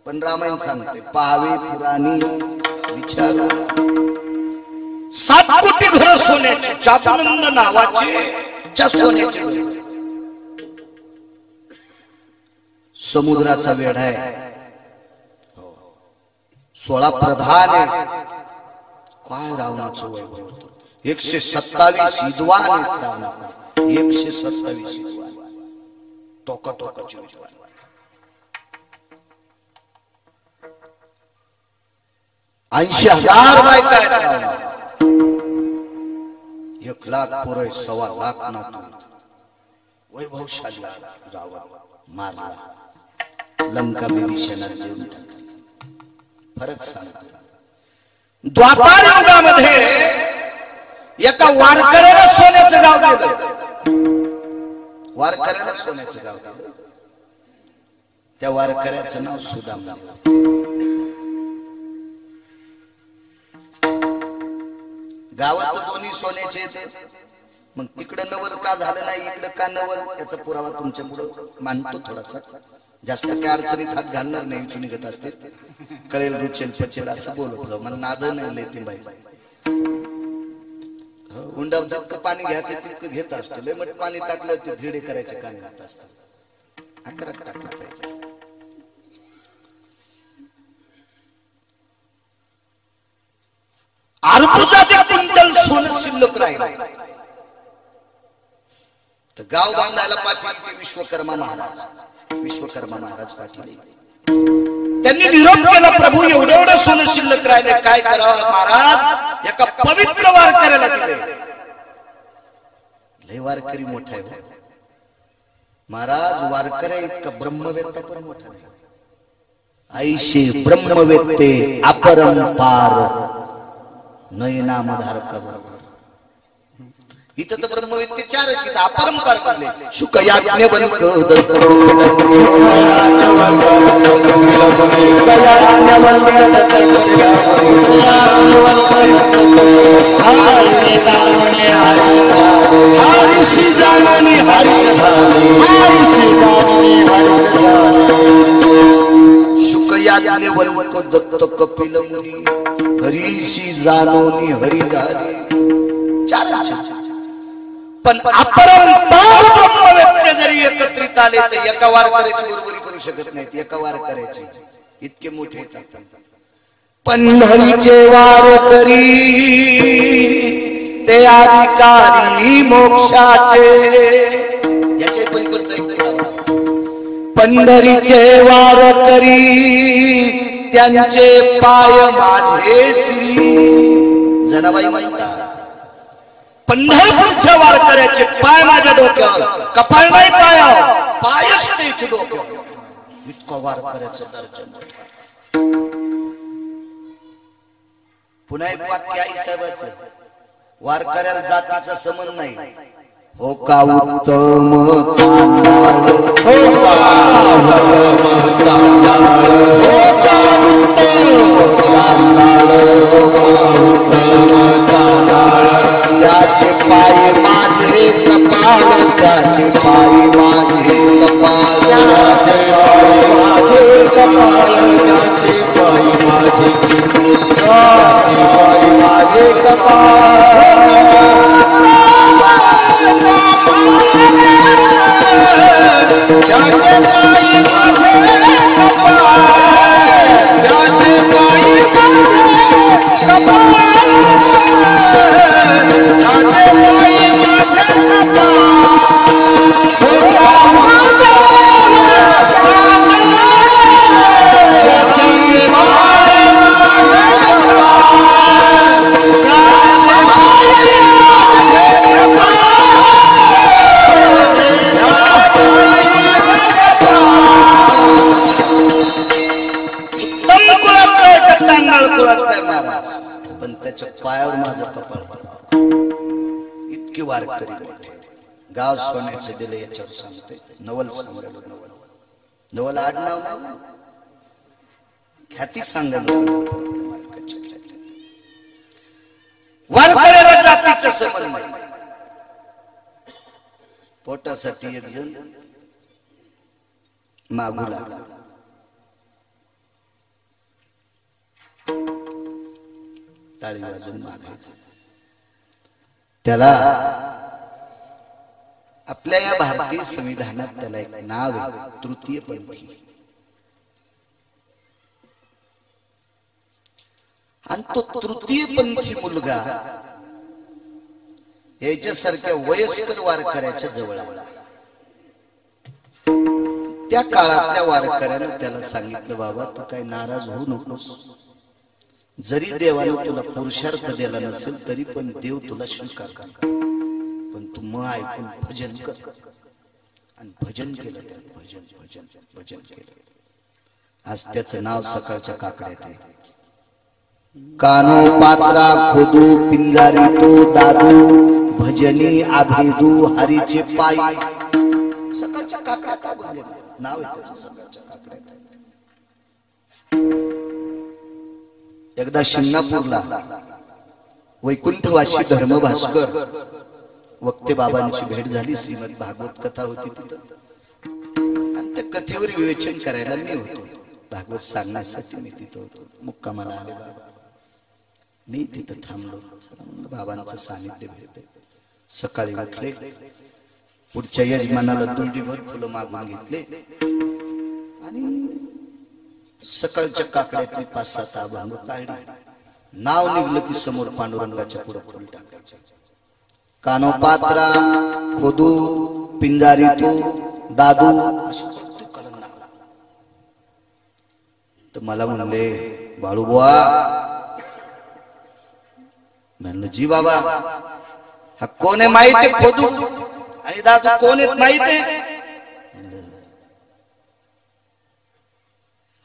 Speaker 1: पण रामायण सांगते. पाहावे पुराणी विचार. 7 कोटी घर सोन्याचे. चापनंद नावाचे सोन्याचे घर. समुद्राचा वेढा आहे. 16 प्रधान आहे. काय रावणाचं वैभव होतं. 127 विद्वान आहेत रावणाकडे. 127 विद्वान. टोका टोकाची विद्वान. 80,000 बायका आहेत रावणाला. 1,00,000 पोरं, 1,25,00,000 नातू. वैभवशाली रावण मारला, लंका विभीषणाला देऊन टाकली. फरक सांगतो. द्वापार युगामध्ये एका वारकऱ्याला सोन्याचं गाव दिलं. वारकऱ्याला सोन्याचं गाव दिलं. त्या वारकऱ्याचं नाव सुदाम. गावात दोन्ही सोन्याचे येते. मग तिकडे नवल का झालं नाही, इकडे का नवल, याचा पुरावा तुमच्या पुढे मानतो. थोडासा जास्त काही अडचणीत हात घालणार नाही. इचून घेत असते, कळेल रुचेल पचेल असं बोलत जाऊ. मला नाद नाही लेती बाई. हुंडाव जितकं पाणी घ्यायचं तितकं घेत असतो. लय मग पाणी टाकलं ते धिडे करायचे काम घात असत. अकरा टाकलं पाहिजे. अर्बुजाचे क्विंटल सोनं शिल्लक राहिलं तर गाव बांधायला पाठवले ते विश्वकर्मा महाराज. विश्वकर्मा महाराज पाठवले. त्यांनी निरोप केला, प्रभू एवढं एवढं सोनं शिल्लक राहिले, काय करावं महाराज. एका पवित्र वारकऱ्याला दिले. लय वारकरी मोठा आहे महाराज. वारकऱ्या इतका ब्रह्मवेत्ता पण मोठा नाही. आईशे ब्रह्मवेत्ते अपरंपार नयनामधारक बरोबर. इथं तर ब्रह्मवेत्ते चारच, इथं अपरंपार म्हणले. शुकयाज्ञवल्क दत्त शुकयाज्ञवल्क दत्त कपिल मुनी हरीशी जानोनी हरी झाले. चार. पण अपरंपार ब्रह्मवेत्ते जरी एकत्रित आले तर एका वारकऱ्याची बरोबरी करू शकत नाहीत. एका वारकऱ्याची इतके मोठे येतात. पंढरीचे वारकरी ते अधिकारी मोक्षाचे. याचे पलीकडचं पंढरीचे वारकरी त्यांचे पाय माझे श्री. जनाबाई म्हणतात पंढरपूरच्या वारकऱ्याचे पाय माझ्या डोक्यावर, कपाळ नाही पायावर, पायच त्याच्या डोक्यावर. इतकं वारकऱ्याचं दर्शन. पुन्हा एक वाक्य आई साहेबांचं. वारकऱ्याला जातीचा संबंध नाही. हो का उत्तम चांडाळ, हो का उत्तम चांडाळ, त्याचे पाय माझे कपाळ, त्याचे पाय माझे कपाळ, त्याचे पाय माझे कपाळ, त्याचे पाय माझे, त्याचे पाय माझे कपाळ. पण त्याच्या पायावर माझं कपाळ पडावं. इतके वारकरी मोठे. गाव सोन्याचे दिले याच्यावर सांगते. नवल सांगायला नवल, नवल आडनाव नाही, ख्याती सांगायला. वारकऱ्याला जातीचा संबंध नाही. पोटासाठी एक जण मागू लागला. टाळी वाजून मागायचं. त्याला आपल्या या भारतीय संविधानात त्याला एक नाव आहे, तृतीयपंथी. आणि तो तृतीयपंथी मुलगा याच्यासारख्या वयस्कर वारकऱ्याच्या जवळ आला. त्या काळातल्या वारकऱ्यानं त्याला सांगितलं, बाबा तू काही नाराज होऊ नकोस, जरी देवानं तुला पुरुषार्थ दिला नसेल तरी पण देव तुला स्वीकार कर, पण तू मग ऐकून भजन कर. आणि भजन केलं त्याने, भजन भजन भजन केलं. आज त्याचं नाव सकाळच्या काकड्यात आहे. कानो पात्रा खोदू पिंजारी तो दादू भजनी आभेदू हरीचे पायी. सकाळच्या काकड्यात नाव आहे त्याचं, सकाळच्या काकड्यात. एकदा शिंगणापूरला वैकुंठवासी धर्मभास्कर वक्ते बाबांची भेट झाली. श्रीमद भागवत कथा होती तिथं, आणि त्या कथेवर विवेचन करायला मी होतो. भागवत सांगण्यासाठी मी तिथं होतो. मुक्कामाला आले बाबा, मी तिथं थांबलो. बाबांचं सानिध्य भेटते. सकाळी उठले, पुढच्या यजमानाला दुंडीभर फुलं मागून घेतले आणि सकाळच्या काकड्यातली 5-7 अभंग काढले. नाव निघलं की समोर पांडुरंगाच्या पुढे फुल टाकायचे. कानोपात्रा खोदू पिंजारी तो दादू अशी प्रत्येकाला नाव. तर मला म्हणले बाळूबुवा, म्हणलं जी बाबा, हा कोण आहे माहित आहे? खोदू आणि दादू कोण आहेत माहित आहे?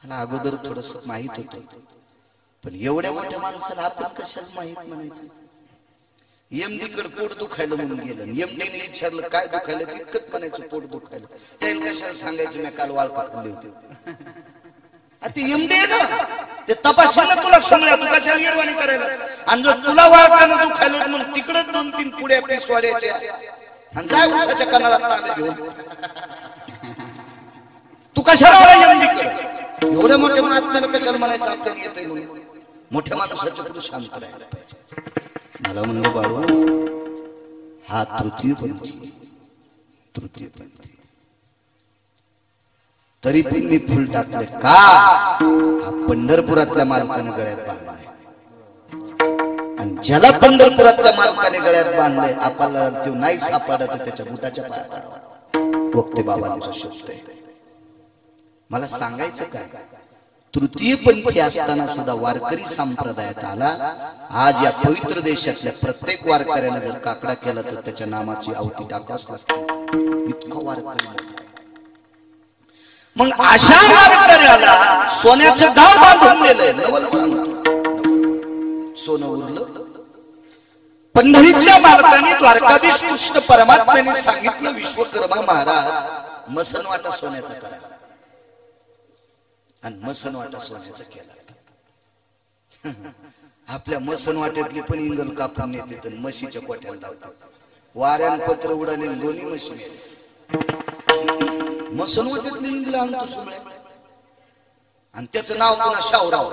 Speaker 1: मला अगोदर थोडस माहित होतं, पण एवढ्या मोठ्या माणसाला आपण कशाला माहित म्हणायचं? एमडीकडे पोट दुखायला म्हणून गेलं, एमडीने विचारलं काय दुखायला, तितकंच म्हणायचं पोट दुखायला. त्याला कशाला सांगायचं मी काल वाळका खाल्ली होती? ते एमडी आहे ना, ते तपासून तुला समजा तू कशाला येडवाणी करायला. आणि जर तुला वाळकानं दुखायला म्हणून तिकडच 2-3 पुड्या पीस वाढायच्या आणि जाय उसाच्या कणाला तांबे घेऊन. तू कशाला आला एमडीकडे? एवढ्या मोठ्या महात्म्याला कशाला म्हणायचं आपल्याला येतंय म्हणून? मोठ्या माणसाच्या पुढे शांत राहायला पाहिजे. मला म्हणलं बाळू, हा तृतीयपंथी, तृतीयपंथी. तरी पण मी फुल टाकले का? हा पंढरपुरातल्या मालकाने गळ्यात बांधलाय, आणि ज्याला पंढरपुरातल्या मालकाने गळ्यात बांधलंय आपल्याला तो नाही सापडत त्याच्या बुटाच्या पाया पडावा. वक्ते बाबांचा शब्द आहे. मला सांगायचं काय, तृतीयपंथी असताना सुद्धा वारकरी संप्रदायात आला. आज या पवित्र देशातल्या प्रत्येक वारकऱ्याने जर काकडा केला तर त्याच्या नामाची आहुती टाकावच लागते. इतका वारकरी. मग अशा वारकऱ्याला सोन्याचं गाव बांधून दिलंय. नवल सांगतो, सोनं उरलं. पंढरीतल्या मालकाने द्वारकाधीश कृष्ण परमात्म्याने सांगितलं, विश्वकर्मा महाराज मसनवाटा सोन्याचा करा, आणि मसनवाटा सोन्याचा केला. आपल्या मसनवाट्यातली पण इंगल कापून नेते तर म्हशीच्या कोट्याला लावतात. वाऱ्यान पत्र उडाले, दोन्ही म्हशी मेले. मसनवाट्यातली इंगल आणतो सोन्या, आणि त्याचं नाव पुन्हा शाहूराव.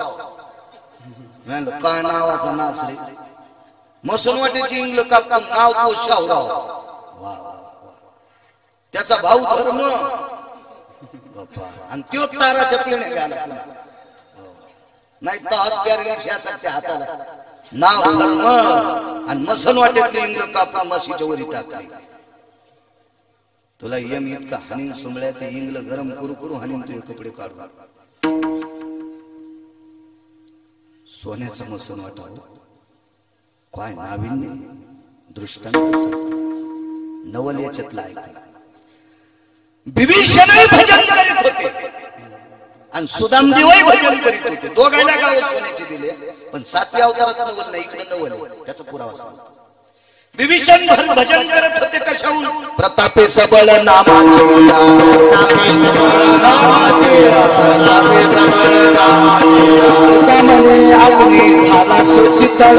Speaker 1: काय नावाचा नास रे, मसनवाट्याची इंगल कापून नाव तो शाहूराव. वा, त्याचा भाऊ धर्म, आणि त्यो तारा चपलीने घ्यायला नाही तर प्यारच्या हाताला नाव धर्म, आणि मसन वाटेतली इंगल कापून म्हशीच्या वरी टाकली. तुला यम इतका हानीन सुमळ्या, ते इंगल गरम करू करू हानीन तुझे कपडे काढू. सोन्याचा मसन वाटावं काय नाविन्य, दृष्टांत नवल याच्यातला ऐका. विभीषणही भजन करीत होते आणि सुदामदेवही भजन करीत होते. दोघांना गाव सोन्याचे दिले, पण 7व्या अवतारात नवल नाही, इकडे नवल. त्याचा पुरावा सांग. विभीषण भजन करत होते कशाहून? प्रतापे सबळ नामाचे, अग्नी झाला सुशीतळ,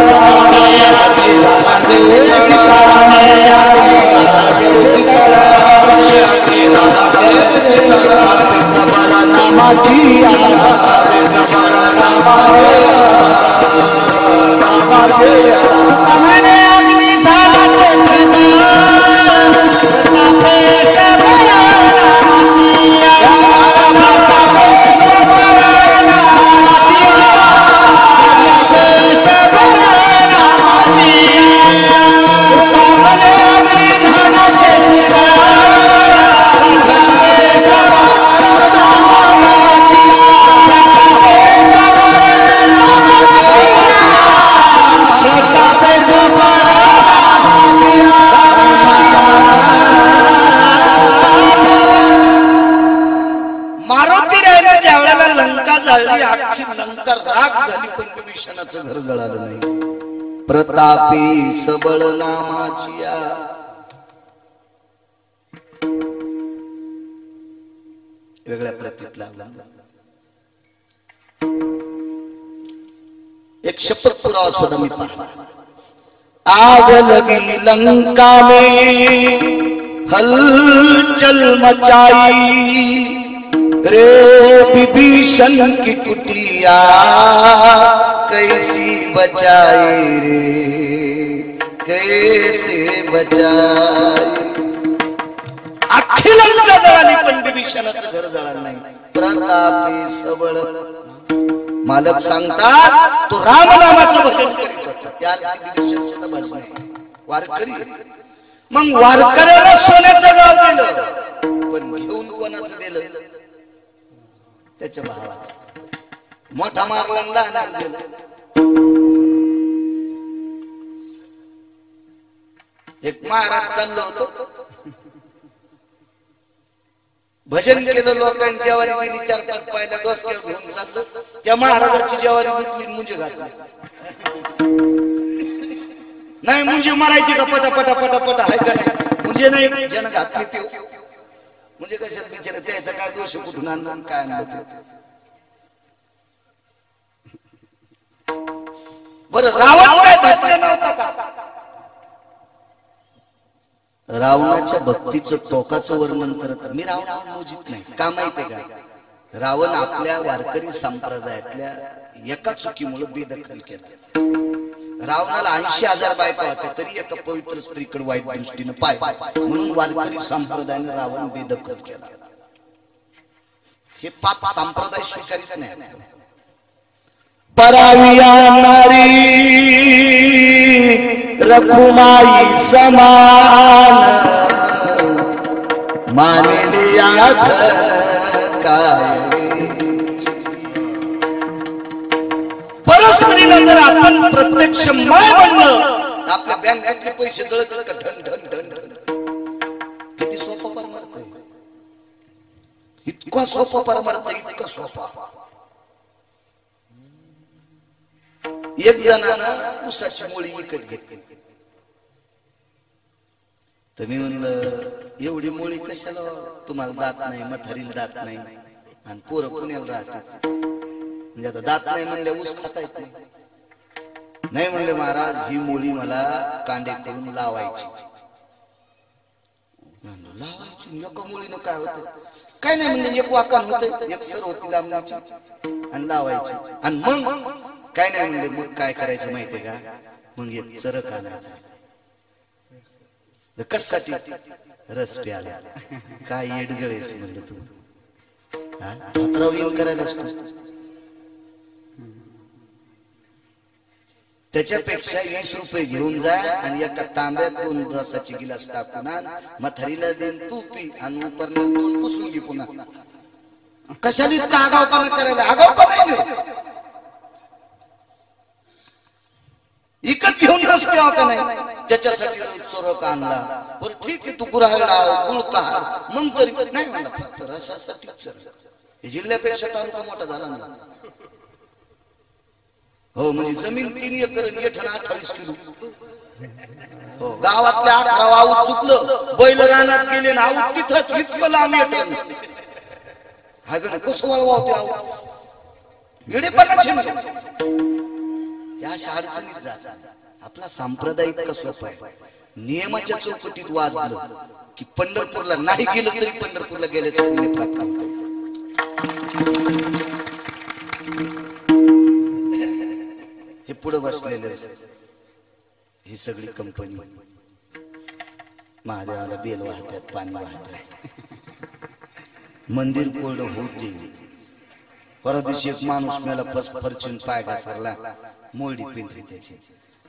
Speaker 1: सबळ नामाची विभीषणाचं घर जळालं नाही. प्रतापी सबळ नामाची वेगळ्या प्रतीत लागला. एक शपथ पुरावा सुद्धा मी पाहला. आग लगी लंका में हलचल मचाई रे विभीषण की कुटिया कैसी बचाई रे कैसे बचाई. अख्खी लंका जळाली पण विभीषणाचं घर जळालं नाही. प्रतापी सबळ मालक सांगतात तो राम नामाचं भजन करीत होता. त्याला विभीषण सुद्धा भजन आहे वारकरी. मग वारकऱ्याला सोन्याचं गाव दिलं पण घेऊन कोणाचं दिलं? त्याच्या भावाचं. मोठा मारला लहान गेलं. एक महाराज चाललो होतो भजन केलं लोकांनी जेवारी दिली 4-5 पायला डोसक्यावर घेऊन चाललो. त्या महाराजाची जेवारी उठली मुंजे घातली नाही. मुंजे मारायची का पटा पटा पटा पटा आहे का नाही? मुंजे नाही जन घातली ते म्हणजे कशाला बिचारा त्याचा काय दोष कुठून आणलं काय आणलं ते. बरं रावण काय भजले नव्हता का? रावणाच्या भक्तीचं टोकाचं वर्णन करत मी रावणाला मोजित नाही. का माहितीये का? रावण आपल्या वारकरी संप्रदायातल्या एका चुकीमुळे बेदखल केला. रावणाला 80,000 बायका होत्या तरी एका पवित्र स्त्रीकडे वाईट दृष्टीने पाय म्हणून वारकरी संप्रदायाने रावण बेदखल केला. हे पाप संप्रदाय स्वीकारित नाही. पराविया नारी रखुमाई समान मानिलिया धन काय. परस्त्रीला जर आपण प्रत्यक्ष माय म्हणलं आपल्या बँकेतले पैसे जळतात का? ढन ढन ढन ढन. किती सोपं परमार्थ आहे. इतका सोपं परमार्थ इतका सोपा. एक जणानं उसाची मुळी विकत घेतली तर मी म्हणलं एवढी मुळी कशाला? तुम्हाला दात नाही, म्हातारीला दात नाही आणि पोरं पुण्याला राहतात म्हणजे आता दात नाही म्हणले ऊस खाता येत नाही. नाही म्हणले महाराज ही मुळी मला कांडे करून लावायची. लावायची एका मुळीनं काय होतं? काय नाही म्हणजे एक वाकण होतं एक सर होती लांबण्याची आणि लावायची. आणि मग काय नाही म्हणले मग काय करायचं माहितीये का? मग एक चरक आणायचं. कशासाठी? रस प्यायला. काय येडगळेस म्हणलं तू. हातराव येऊन करायला असतो. त्याच्यापेक्षा 20 रुपये घेऊन जा आणि एका तांब्यात 2 रसाची गिलास टाकून आण. म्हातारीला देन तू पी आणि उपरनं 2 पुसून घे पुन्हा. कशाला इतका आगाऊपणा करायला? आगाऊपणा नाही. इकत घेऊन रस प्यावा का नाही? त्याच्यासाठी चोरक आणला. बरं ठीक आहे तू गुराळला गुळ का मग तरी नाही म्हणला फक्त रसासाठी. जिल्ह्यापेक्षा तालुका मोठा झाला ना. हो म्हणजे जमीन 3 एकर आणि येठण 28 किलो. हो गावातल्या 11 आऊत चुकलं. बैल रानात गेले ना आऊत तिथंच इतकं लांब येठण. हा ग कसं वळवावते आऊत येडेपणाचे या अशा अडचणीत जायचा. आपला संप्रदाय इतका सोपा आहे. नियमाच्या चौकटीत वाजलं की पंढरपूरला नाही गेलं तरी पंढरपूरला गेल्याचं पुण्य प्राप्त होतं. हे पुढे बसलेले ही सगळी कंपनी महादेवाला बेल वाहतात पाणी वाहतात. मंदिर कोरडं होत देईल. परवा दिवशी एक माणूस मेला फरचून पाय घसरला मोलडी पिंढरी त्याची.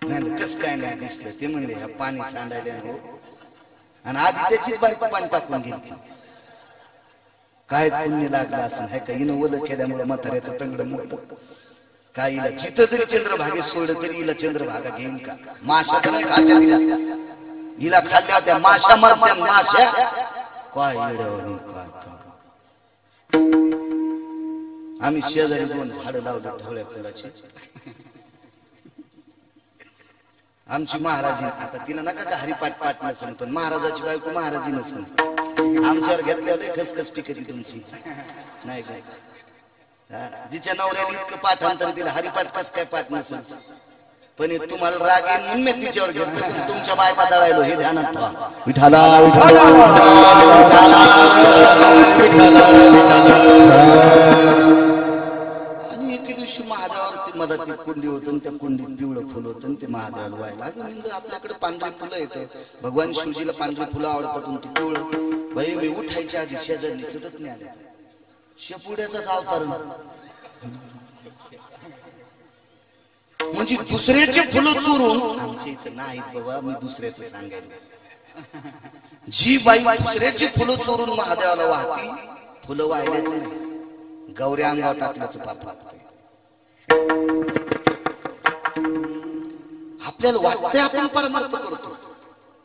Speaker 1: नाही कस काय नाही दिसलं ते म्हणले ह्या पाणी सांडायला हो. आणि आधी त्याचीच बायको पाणी टाकून गेली. काय पुण्य लागलं असं हाय का? हिनं ओलं केल्यामुळे म्हाताऱ्याचं तंगड मोठं. काय हिला जिथं जरी चंद्रभागेत सोडलं तरी हिला चंद्रभागा घेईन का? माशा तर नाही खायच्या तिला. हिला खाल्ल्या होत्या माशा मरत्या माशा. काय येड्यावानी काय काय. आम्ही शेजारी 2 झाडं लावली ढवळ्या फुलाची. आमची महाराजी आता तिला नका का हरिपाठ पाठ नसेल पण महाराजाची बायको महाराजी नसेल आमच्यावर घेतल्यावर खसखस पिकती तुमची नाही काय जिच्या नवऱ्याने इतकं पाठांतर तिला हरिपाठ कस काय पाठ नसेल पण तुम्हाला राग येईल म्हणून मी तिच्यावर घेतलं पण तुमच्या बायका दळायलो हे ध्यानात ठेवा विठाला विठाला आणि एके दिवशी महादेवावरती मधात एक कुंडी होतं त्या कुंडीत पिवळं फुल होतं ते महादेवाला व्हायला आपल्याकडे पांढरी फुलं येतं भगवान शिवजीला पांढरी फुलं आवडतात ती पिवळं भाई मी उठायच्या आधी शेजारली चटत नाही आले शेपुड्याचाच अवतार म्हणजे दुसऱ्याचे फुलं चोरून आमच्या इथं नाहीत बाबा मी दुसऱ्याचं सांगायला जी बाई दुसऱ्याची फुलं चोरून महादेवाला वाहती फुलं वाहिल्याच नाही गौऱ्या अंगावर टाकल्याचं पाप लागतंय आपल्याला वाटतंय आपण परमार्थ करतो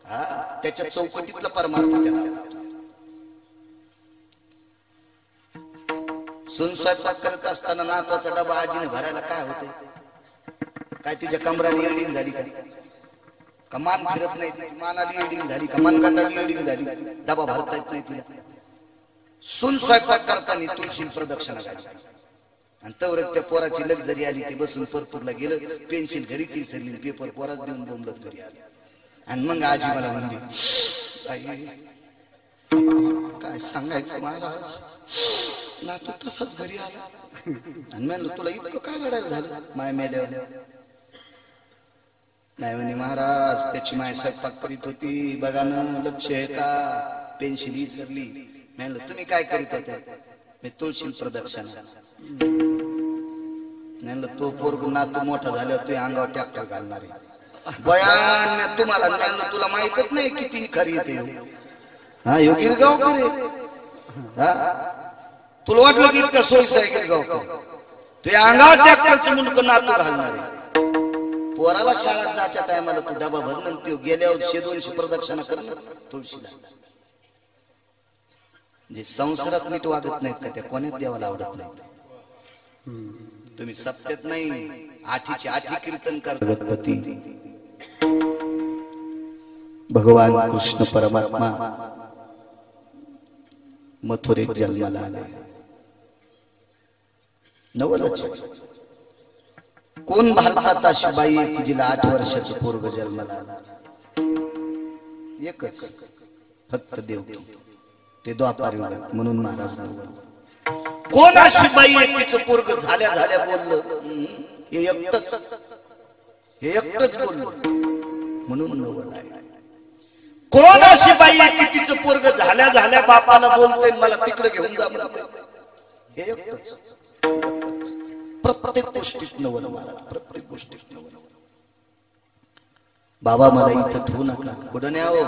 Speaker 1: हा त्याच्या चौकटीतला परमार्थ त्याला सून स्वयंपाक करत असताना नातवाचा डबा आजीने भरायला काय होते काय तिच्या कमराला एडिंग झाली का मान फिरत नाही तिची मानाली एडिंग झाली का मनगटाली एडिंग झाली डबा भरता येत नाही तिला सून स्वयंपाक करताना तुळशी प्रदक्षिणा झाली आणि तवरत त्या पोराची लक्झरी आली ती बसून परतूरला गेलं पेन्सिल घरीच विसरली पेपर पोरात देऊन बोंबलत घरी आले आणि मग आजी मला म्हणली काय सांगायचं महाराज नातू तसाच घरी आला आणि म्हणलं तुला इतकं काय रडायला झालं माय मेल्यावर नाही म्हणे महाराज त्याची माय स्वयंपाक करीत होती बघा ना लक्ष आहे का पेन्सिल विसरली म्हणलं तुम्ही काय करीत होते मी तुळशी प्रदक्षिणा म्हणलं तो पोरग नातू मोठा झाल्यावर तू अंगावर ट्रॅक्टर घालणार आहे बयान तुम्हाला म्हणलं तुला माहितच नाही किती खरी येते हा यो गिरगावकर हा तुला वाटलं की इतका सोयीचा आहे गिरगावकर तू अंगावर ट्रॅक्टरचं मुंडकं नातू घालणार आहे पोराला शाळेत जायच्या टायमाला तू डबा भरणं तो गेल्यावर 100-200 प्रदक्षिणा करणं तुळशीला जे संसारात नीट वागत नाहीत का त्या कोण्यात देवाला आवडत नाही तुम्ही सप्त्यात नाही आठीचे आठी कीर्तन करता गणपती भगवान कृष्ण परमात्मा मथुरेत जन्माला आले नवलच कोण भारतात अशी बाई आहे की जिला 8 वर्षाचं पोरग जन्माला आला एकच फक्त देवकी ते द्वापार युगात म्हणून महाराज कोण अशी बाई आहे तिचं पोरग झाल्या झाल्या बोललं हे एकटच बोललं म्हणून नवल आहे कोण अशी बाई आहे की तिचं पोरग झाल्या झाल्या बापाला बोलते मला तिकडे घेऊन जा म्हणते हे एकटच प्रत्येक गोष्टीत नवल महाराज प्रत्येक गोष्टीत नवल बाबा मला इथं ठेवू नका कुठं न्यावं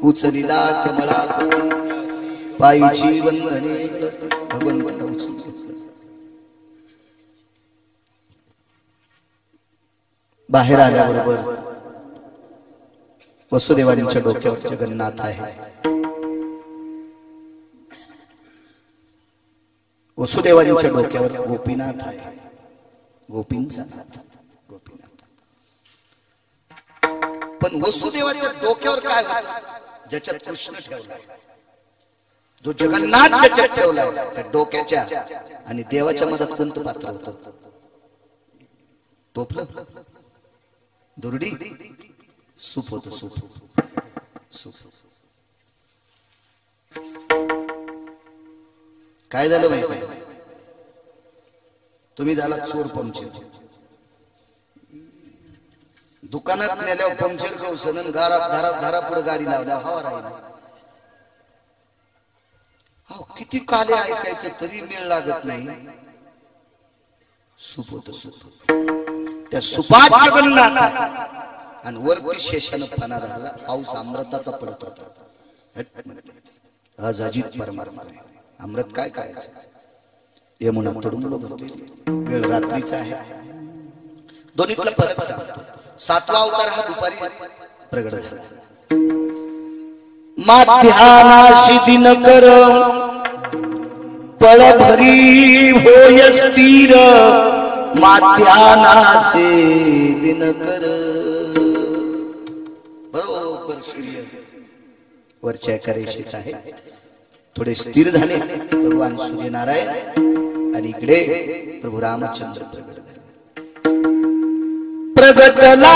Speaker 1: उचलिला कमळापती पायीची वंदने भगवंताला उचलून घेतलं बाहेर आल्याबरोबर वसुदेवानीच्या डोक्यावर जगन्नाथ आहे वसुदेवांच्या डोक्यावर गोपीनाथ आहे, गोपींचा नाथ गोपीनाथ. पण वसुदेवाच्या डोक्यावर काय होत? ज्याच्यात कृष्ण ठेवलाय, जो जगन्नाथ ज्याच्यात ठेवलाय त्या डोक्याच्या आणि देवाच्या मधात कोणतं पात्र होत? टोपलं, दुर्डी, सूप होत, सूप सूप. काय झालं माहिती? तुम्ही झाला चोर पंक्चर. दुकानात नेल्यावर पंक्चर कौसन धारा पुढे गाडी लावल्या हवा राहिला. किती काले ऐकायचं तरी मेळ लागत नाही. सूप होत, सूप. त्या सुपात जगन्नाथ आणि वरती शेषानं फणा झाला. पाऊस अमृताचा पडत होता. आज अजित परमात्मा आहे. अमृत काय करायचं? यमुना तडमुड भरली. वेळ रात्रीचा आहे. दोन्हीतला फरक सांगतो. 7वा अवतार हा दुपारी प्रगट झाला. माध्यानाशी दिनकर पळभरी होय स्थिर. माध्यानाशी दिनकर बरोबर सूर्य वरच्या एका रेषेत आहे. थोडे स्थिर झाले भगवान सूर्यनारायण आणि इकडे प्रभू रामचंद्र प्रगट झाले. प्रगटला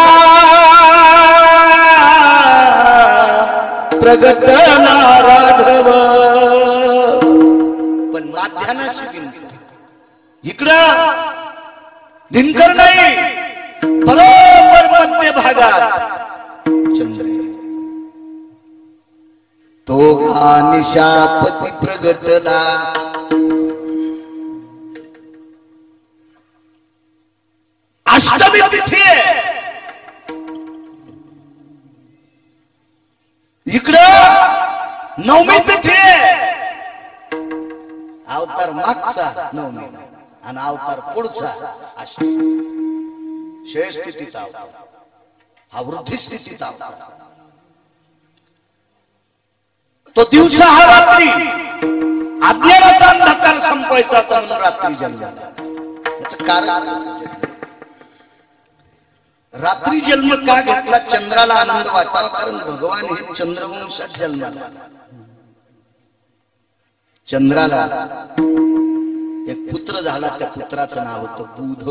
Speaker 1: प्रगटला राघव. पण माध्यानाशी दिनकर, इकडं दिनकर नाही, बरोबर मध्य भागात चंद्र. तो निशापती प्रगटला. अष्टमी तिथी इकडं नवमी तिथी. अवतार मागचा नवमी आणि अवतार पुढचा अष्टमी. शेष स्थितीत अवतार, हा वृद्धी स्थितीत अवतार. तो दिवसा हा रात्री. अज्ञानाचा अंधकार संपवायचा होता म्हणून रात्री जन्माला. त्याचं कारण रात्री जन्म का घेतला? चंद्राला आनंद वाटावा. कारण भगवान हे चंद्रवंशात जन्माला. चंद्राला एक पुत्र झाला. त्या पुत्राचं नाव होतं बुध.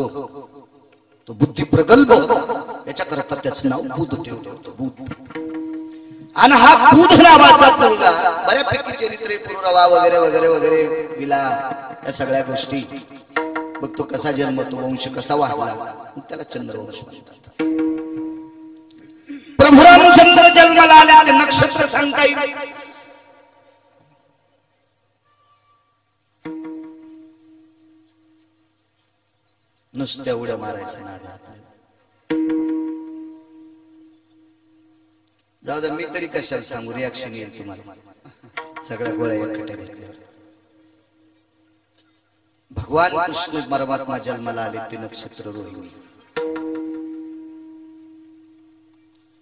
Speaker 1: तो बुद्धी प्रगल्भ होता, याच्याकरता त्याचं नाव बुध ठेवलं होतं. बुध. आणि हा बुध नावाचा मुलगा बऱ्यापैकी चरित्रे पुरुरवा वगैरे वगैरे वगैरे विला या सगळ्या गोष्टी बघतो. कसा जन्मतो, वंश कसा वाढला, त्याला चंद्रवंश म्हणतात. प्रभू रामचंद्र जन्माला आले. ते नक्षत्र सांगता येईल. नुसत्या उड्या मारायचं ना. जाऊ द्या, मी तरी कशाला सांगू, रिॲक्शन येईल तुम्हाला. सगळ्या गोळ्या एकट्या घेतल्यावर. भगवान कृष्ण परमात्मा जन्माला आले ते नक्षत्र रोहिणी.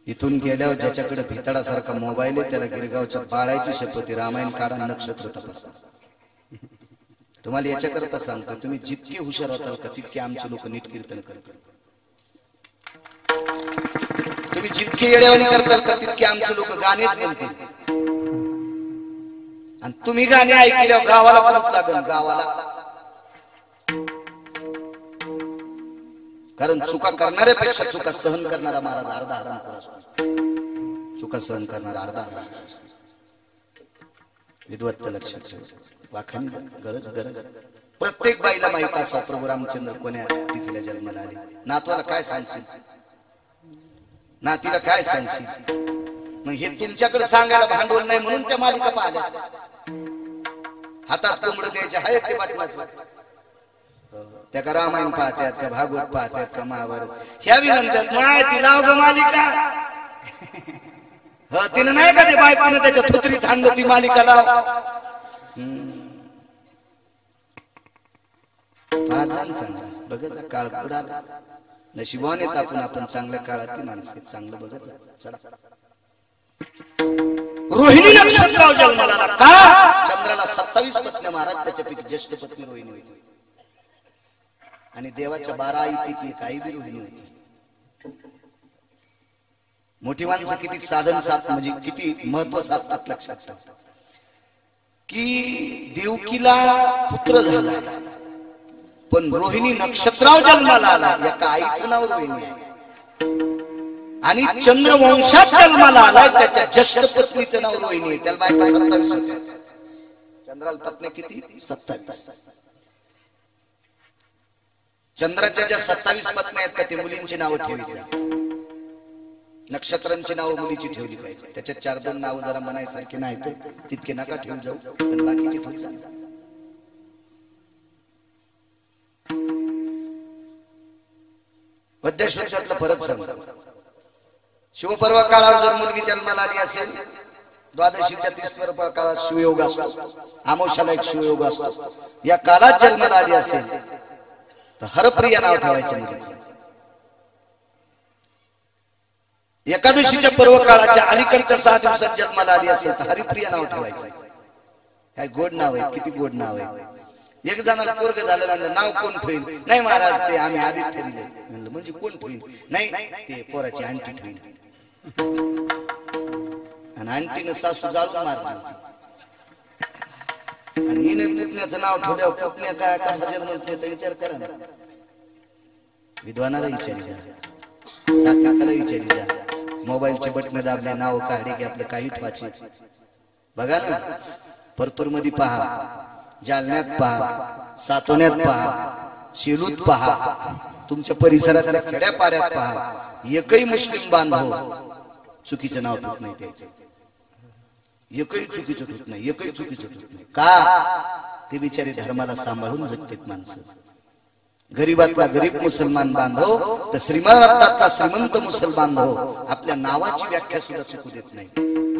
Speaker 1: इथून गेल्यावर ज्याच्याकडे भितडासारखा मोबाईल आहे त्याला गिरगावच्या बाळाची शपथ. रामायण काढा, नक्षत्र तपासा. तुम्हाला याच्याकरता सांगतो, तुम्ही जितके हुशार होताल का तितके आमचे लोक नीट कीर्तन करतात. तुम्ही जितके येड्यावानी करताल का तितके आमचे लोक गाणेच म्हणतील. आणि तुम्ही गाणे ऐकल्यावर गावाला कुलूप लागेल. गावाला. कारण चुका करणाऱ्यापेक्षा चुका सहन करणारा महाराज अर्धा आराम असतो. चुका सहन करणारा अर्धा आराम असतो. विद्वत्त लक्षात ठेवा. वाखाणी गरज गरज. प्रत्येक बाईला माहित असावं प्रभू रामचंद्र कोण्या तिथीला जन्माला आले. नातवाला काय सांगशील, नातीला काय सांगशील? मग हे तुमच्याकडे सांगायला भांडवल नाही म्हणून त्या मालिका पाहिल्या. हातात कोंबड द्यायचे आहेत ते पाठवायचं. त्या का रामायण पाहत्यात का भागवत पाहत्यात का महाभारत. ह्या बी म्हणतात माहिती लाव ग मालिका. तिनं नाही का ते बायकोनं त्याच्या थुत्रीत आणलं ती मालिका लाव. बघा काळ पुढा नशिबाने आपण चांगल्या काळातली माणसं चांगलं बघत. चला. रोहिणी नक्षत्र नक्षत्रावर जन्माला आला का? चंद्राला 27 पत्नी महाराज, त्याच्यापैकी ज्येष्ठ पत्नी रोहिणी होती आणि देवाच्या 12 आईपैकी एक आई बी रोहिणी होती. मोठी माणसं किती साधन साध म्हणजे किती महत्व साधतात लक्षात ठेवा की देवकीला पुत्र झाला पण रोहिणी नक्षत्रावर जन्माला आला. एका आईचं नाव रोहिणी आहे आणि चंद्रवंशात जन्माला आलाय, त्याच्या ज्येष्ठ पत्नीचं नाव रोहिणी आहे. त्याला बायका 27 होत्या. चंद्राला पत्नी किती? 27. चंद्राच्या ज्या 27 पत्नी आहेत का ते मुलींची नावं ठेवली, नक्षत्रांची नावं मुलीची ठेवली पाहिजे. त्याच्यात 4-2 नावं जरा म्हणायसारखे नाही तर तितके नका ठेवू जाऊ, पण बाकीची ठेवू जा. पद्यश्लोकातला फरक सांगतो. शिवपर्व काळावर जर मुलगी जन्माला आली असेल, द्वादशीच्या 30 काळात शिवयोग असतो, अमावस्याला एक शिवयोग असतो. या काळात जन्माला आली असेल तर हरप्रिया नाव ठेवायचं मुलीचं. एकादशीच्या पर्व काळाच्या अलीकडच्या 6 दिवसात जन्माला आली असेल तर हरिप्रिया नाव ठेवायचं. काय गोड नाव आहे, किती गोड नाव आहे. एक जणाला पोरग झालं म्हणलं नाव कोण ठेवीन? नाही महाराज ते आम्ही आधीच ठरले. म्हणलं म्हणजे कोण ठेवीन? नाही ते पोराची आंटी ठेवीन. आणि आंटीनं सासू जाळून मारली आणि हिने पुतण्याचं नाव ठेवल्यावर पुतण्या काय कसा जन्म त्याचा विचार करा ना. विद्वानाला विचारी जा, सात्विकाला विचारी जा. मोबाईलचे बटन दाबले नाव काढले की आपलं काही ठवाचे. बघा ना, परतूर मध्ये पहा, जालन्यात पहा, सातोण्यात पहा, शेलूत पहा, तुमच्या परिसरातल्या खेड्यापाड्यात पहा, एकही मुस्लिम बांधव चुकीचं नाव ठेवत नाही. त्याचं एकही चुकीचं ठेवत नाही, एकही चुकीचं ठेवत नाही. का? ते बिचारे धर्माला सांभाळून जगतात माणसं. गरीबातला गरीब मुसलमान बांधव तर श्रीमंतातला श्रीमंत मुसलमान बांधव आपल्या नावाची व्याख्या सुद्धा चुकू देत नाही.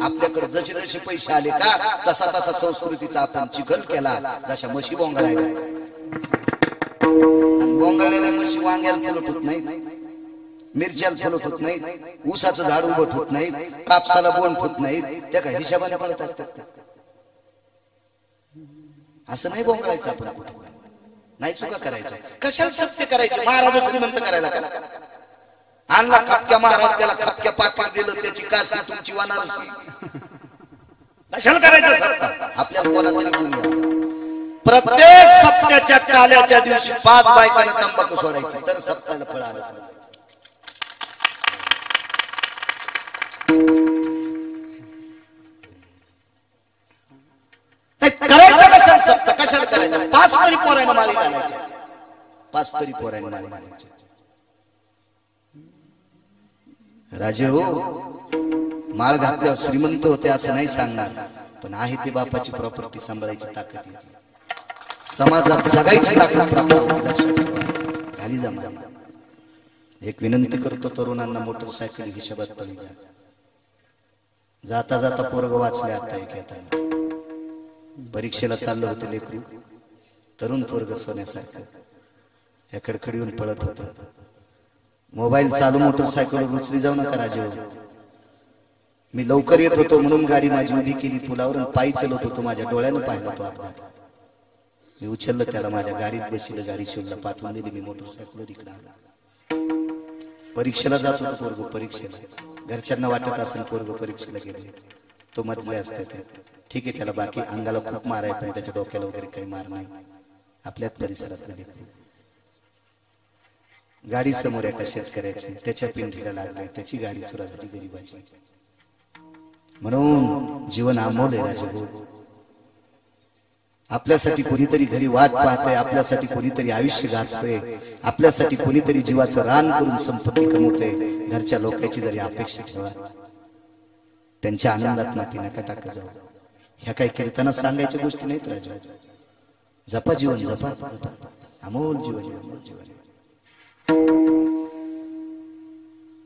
Speaker 1: आपल्याकडे जसे जसे पैसे आले का तसा तसा संस्कृतीचा आपण चिखल केला. जशा म्हशी बोंगळायला, बोंगळलेल्या म्हशी वांग्याला फुलत होत नाहीत, मिरच्याला फुलत होत नाहीत, ऊसाचं झाड उभं होत नाहीत, कापसाला बोंड होत नाहीत. त्या काय हिशोबाने पळत असतात. असं नाही बोंगळायचं आपण कुठे, नाही चुका करायच्या. कशाला सत्य करायचे? महाराज श्रीमंत करायला का? आणला खपक्या महाराज, त्याला खपक्या पाकिट दिलं, त्याची काशी तुमची वनारसी. कशाला करायचं सत्य? आपल्याला कोणातरी घेऊन घ्या. प्रत्येक सप्त्याच्या काल्याच्या दिवशी 5 बायकांना तंबाखू सोडायची तर सप्त्याला फळ आलं. करायचं कशाला सप्त? कशाला करायचं? 5 तरी पोरांना माळी घालायच्या, 5 तरी पोरांना माळी घालायच्या. राजे हो, माळ घातल्यावर श्रीमंत होते असं नाही सांगणार, पण आहे ते बापाची प्रॉपर्टी सांभाळायची ताकद येते, समाजात जगायची ताकद प्राप्त होती. लक्षात ठेवा. घाली जा. एक विनंती करतो तरुणांना, मोटरसायकल हिशोबात पडली जा. जाता जाता पोरग वाचले. आता एक येताना परीक्षेला चाललं होतं लेकरू, तरुण पोरग सोन्यासारखं या कडकडीहून पळत होत. मोबाईल चालू मोटरसायकल उचली जाऊ नका राजे. मी लवकर येत होतो म्हणून गाडी माझी उभी केली पुलावर, पायी चलत होतो. माझ्या डोळ्यानं पाहिला तो अपघात. मी उचललं त्याला, माझ्या गाडीत बसलं, गाडी शिवला पाठवून दिली. मी मोटरसायकल इकडे आला. परीक्षेला जात होतो पोरग, परीक्षेला. घरच्यांना वाटत असेल पोरग परीक्षेला गेले, तो मधले असते. ठीक आहे, त्याला बाकी अंगाला खूप मार आहे पण त्याच्या डोक्याला वगैरे काही मार नाही. आपल्याच परिसरात गाडी समोर एका शेतकऱ्याची, त्याच्या पिंडीला लागली, त्याची गाडी चुरा झाली गरीबाची. म्हणून जीवन अमोल आहे राजे. आपल्यासाठी कोणीतरी घरी वाट पाहतंय, आपल्यासाठी कोणीतरी आयुष्य गाजतंय, आपल्यासाठी कोणीतरी जीवाचं रान करून संपत्ती कमवतंय. घरच्या लोकांची जरी अपेक्षा ठेवा, त्यांच्या आनंदात नाती नका टाका जाऊ. ह्या काही कीर्तनात सांगायच्या गोष्टी नाहीत राजा. जपा जीवन, जपा, अमोल जीवन आहे, अमोल जीवन आहे.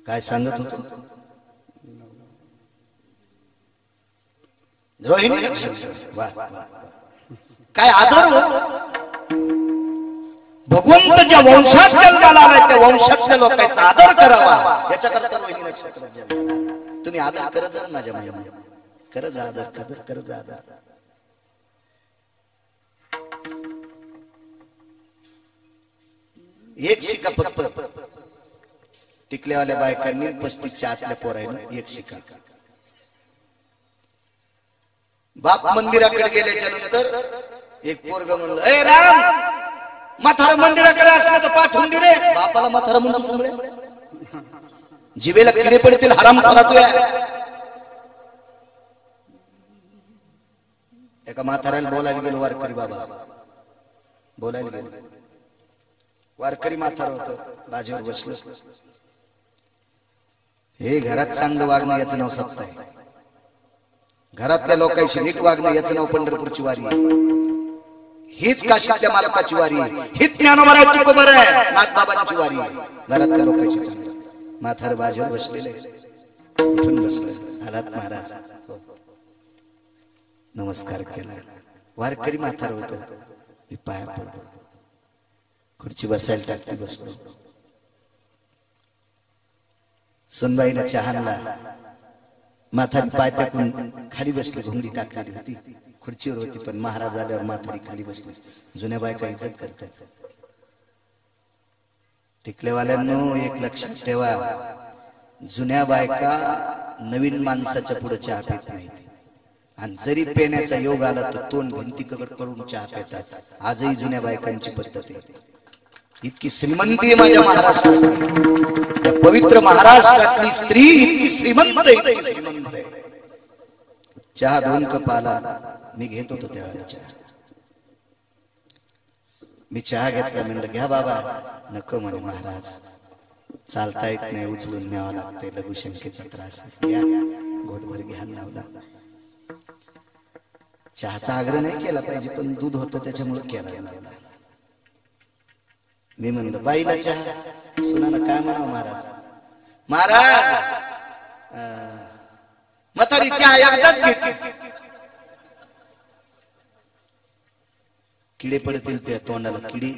Speaker 1: काय सांगत होतो? रोहिणी नक्षत्र. वा वा वा, काय आदर हो. भगवंत ज्या वंशात जन्माला आलाय त्या वंशातल्या लोकांचा आदर करावा, याच्याकरता रोहिणी नक्षत्र जन्माला. तुम्ही आदर करत जा माझ्या माया. करज आदर कदर करज आदर. एक शिका फक्त टिकल्यावाल्या बायकांनी 35च्या आतल्या पोरायनं एक शिका. बाप मंदिराकडे गेल्याच्या नंतर एक पोरग म्हणलं, ए राम, म्हातारा मंदिराकडे असल्याचं पाठवून दे रे. बापाला म्हातारा म्हणतो सुमळे, जिवेला किडे पडतील हराम खोरा तू. एका म्हाताऱ्याला बोलायला गेलो, वारकरी बाबा बोलायला गेलो. वारकरी म्हातारा होतं, बाजीवर बसलो. हे घरात चांगलं वागणं याचं नाव सप्त आहे. घरातल्या लोकांशी नीट वागणं याचं नाव पंढरपूरची वारी आहे. हीच काशीतल्या मालकाची वारी आहे. हीच ज्ञानोबा आहे, तुकोबा आहे, नाथबाबांची वारी आहे. घरातल्या लोकांशी चांगलं. म्हातार बाजीवर बसलेले, उठून बसले. आलात महाराज, नमस्कार केला. वारकरी म्हातार होत, मी पाया पडलो. खुर्ची बसायला टाकली, बसलो. सुनबाईने चहा आणला. म्हातारी पाय टाकून खाली बसली. घुंगडी टाकलेली होती, खुर्चीवर होती. पण महाराज आल्यावर म्हातारी खाली बसली. जुन्या बायका इज्जत करतात. टिकलेवाल्यांनो एक लक्षात ठेवा, जुन्या बायका नवीन माणसाच्या पुढे चहा पित नाहीत. आणि जरी पेण्याचा योग आला तर तोंड भिंतीकडे करून चहा पितात. आजही जुन्या बायकांची पद्धत आहे. इतकी श्रीमंती आहे माझ्या महाराष्ट्रात. त्या पवित्र महाराष्ट्रातली स्त्री इतकी श्रीमंत आहे. चहा 2 कप आला. मी घेत होतो त्यावेळेला चहा. मी चहा घेतला. म्हणलं घ्या बाबा. नको म्हणे महाराज, चालता येत नाही, उचलून न्यावं लागतंय, लघुशंकेचा त्रास. घ्या, घोटभर घ्यायला लावला. चहाचा आग्रह नाही केला पाहिजे, पण दूध होतं त्याच्यामुळे केला लावला. मी म्हणलं बाईला चहा. सुनानं काय म्हणावं महाराज. महाराज म्हातारी चहा एकदाच घेते. किडे पडतील त्या तोंडाला. किडी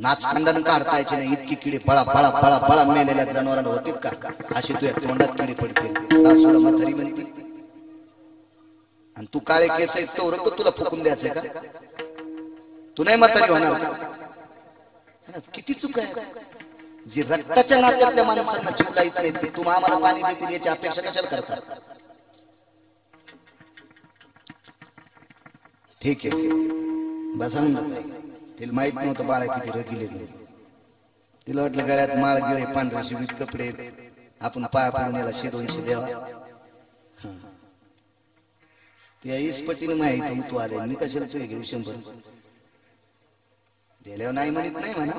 Speaker 1: नाचखंडानं काढता यायचे नाही. इतकी किडे पळा पळा पळा पळा मेलेल्या जनावरांना होतील का, अशी तुझ्या तोंडात किडे पडतील. सासूला म्हातारी म्हणते. आणि तू काळे केस आहेत तो रक्त तुला फुकून द्यायचंय का? तू नाही म्हातारी होणार का? किती चूक आहे. जी रक्ताच्या नात्यातल्या माणसांना जीव लाईत नाही ते तुम्हा आम्हाला पाणी देतील याची अपेक्षा कशाला करतात? ठीक आहे, बसा म्हणलं. तिला माहित नव्हतं बाळा किती रगिले. तिला वाटलं गळ्यात माळ गिळे, पांढरे शिवीत कपडे, आपण पाया पडून याला 100-200 द्यावा. त्या इसपटीने माहिती तू आले, मी कशाला तू घेऊ 100 दिल्यावर नाही म्हणत नाही म्हणा.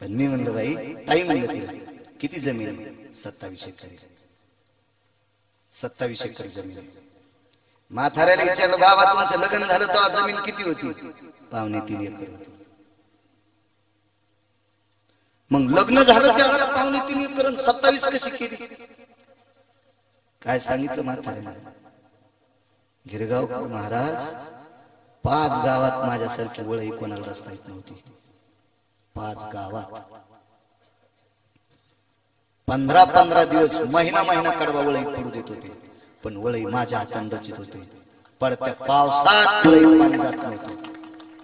Speaker 1: पण मी म्हणलं बाई, ताई म्हणलं तिला किती जमीन आहे? 27 एकर. 27 एकर जमीन. म्हाताऱ्याला विचारलं बाबा तुमचं लग्न झालं तेव्हा जमीन किती होती? 2.25 एकर होती. मग लग्न झालं त्यावेळेला 2.25 एकर 27 कशी केली? काय सांगितलं म्हाताऱ्याला? गिरगावकर महाराज, 5 गावात माझ्यासारखी वळई कोणाला रस्ता येत नव्हती. 5 गावात 15-15 दिवस, महिना कडवा वळईत पडू देत होते, पण वळई माझ्या हाताने रचित होते. पडत्या पावसात वळईत पाणी जात नव्हतं.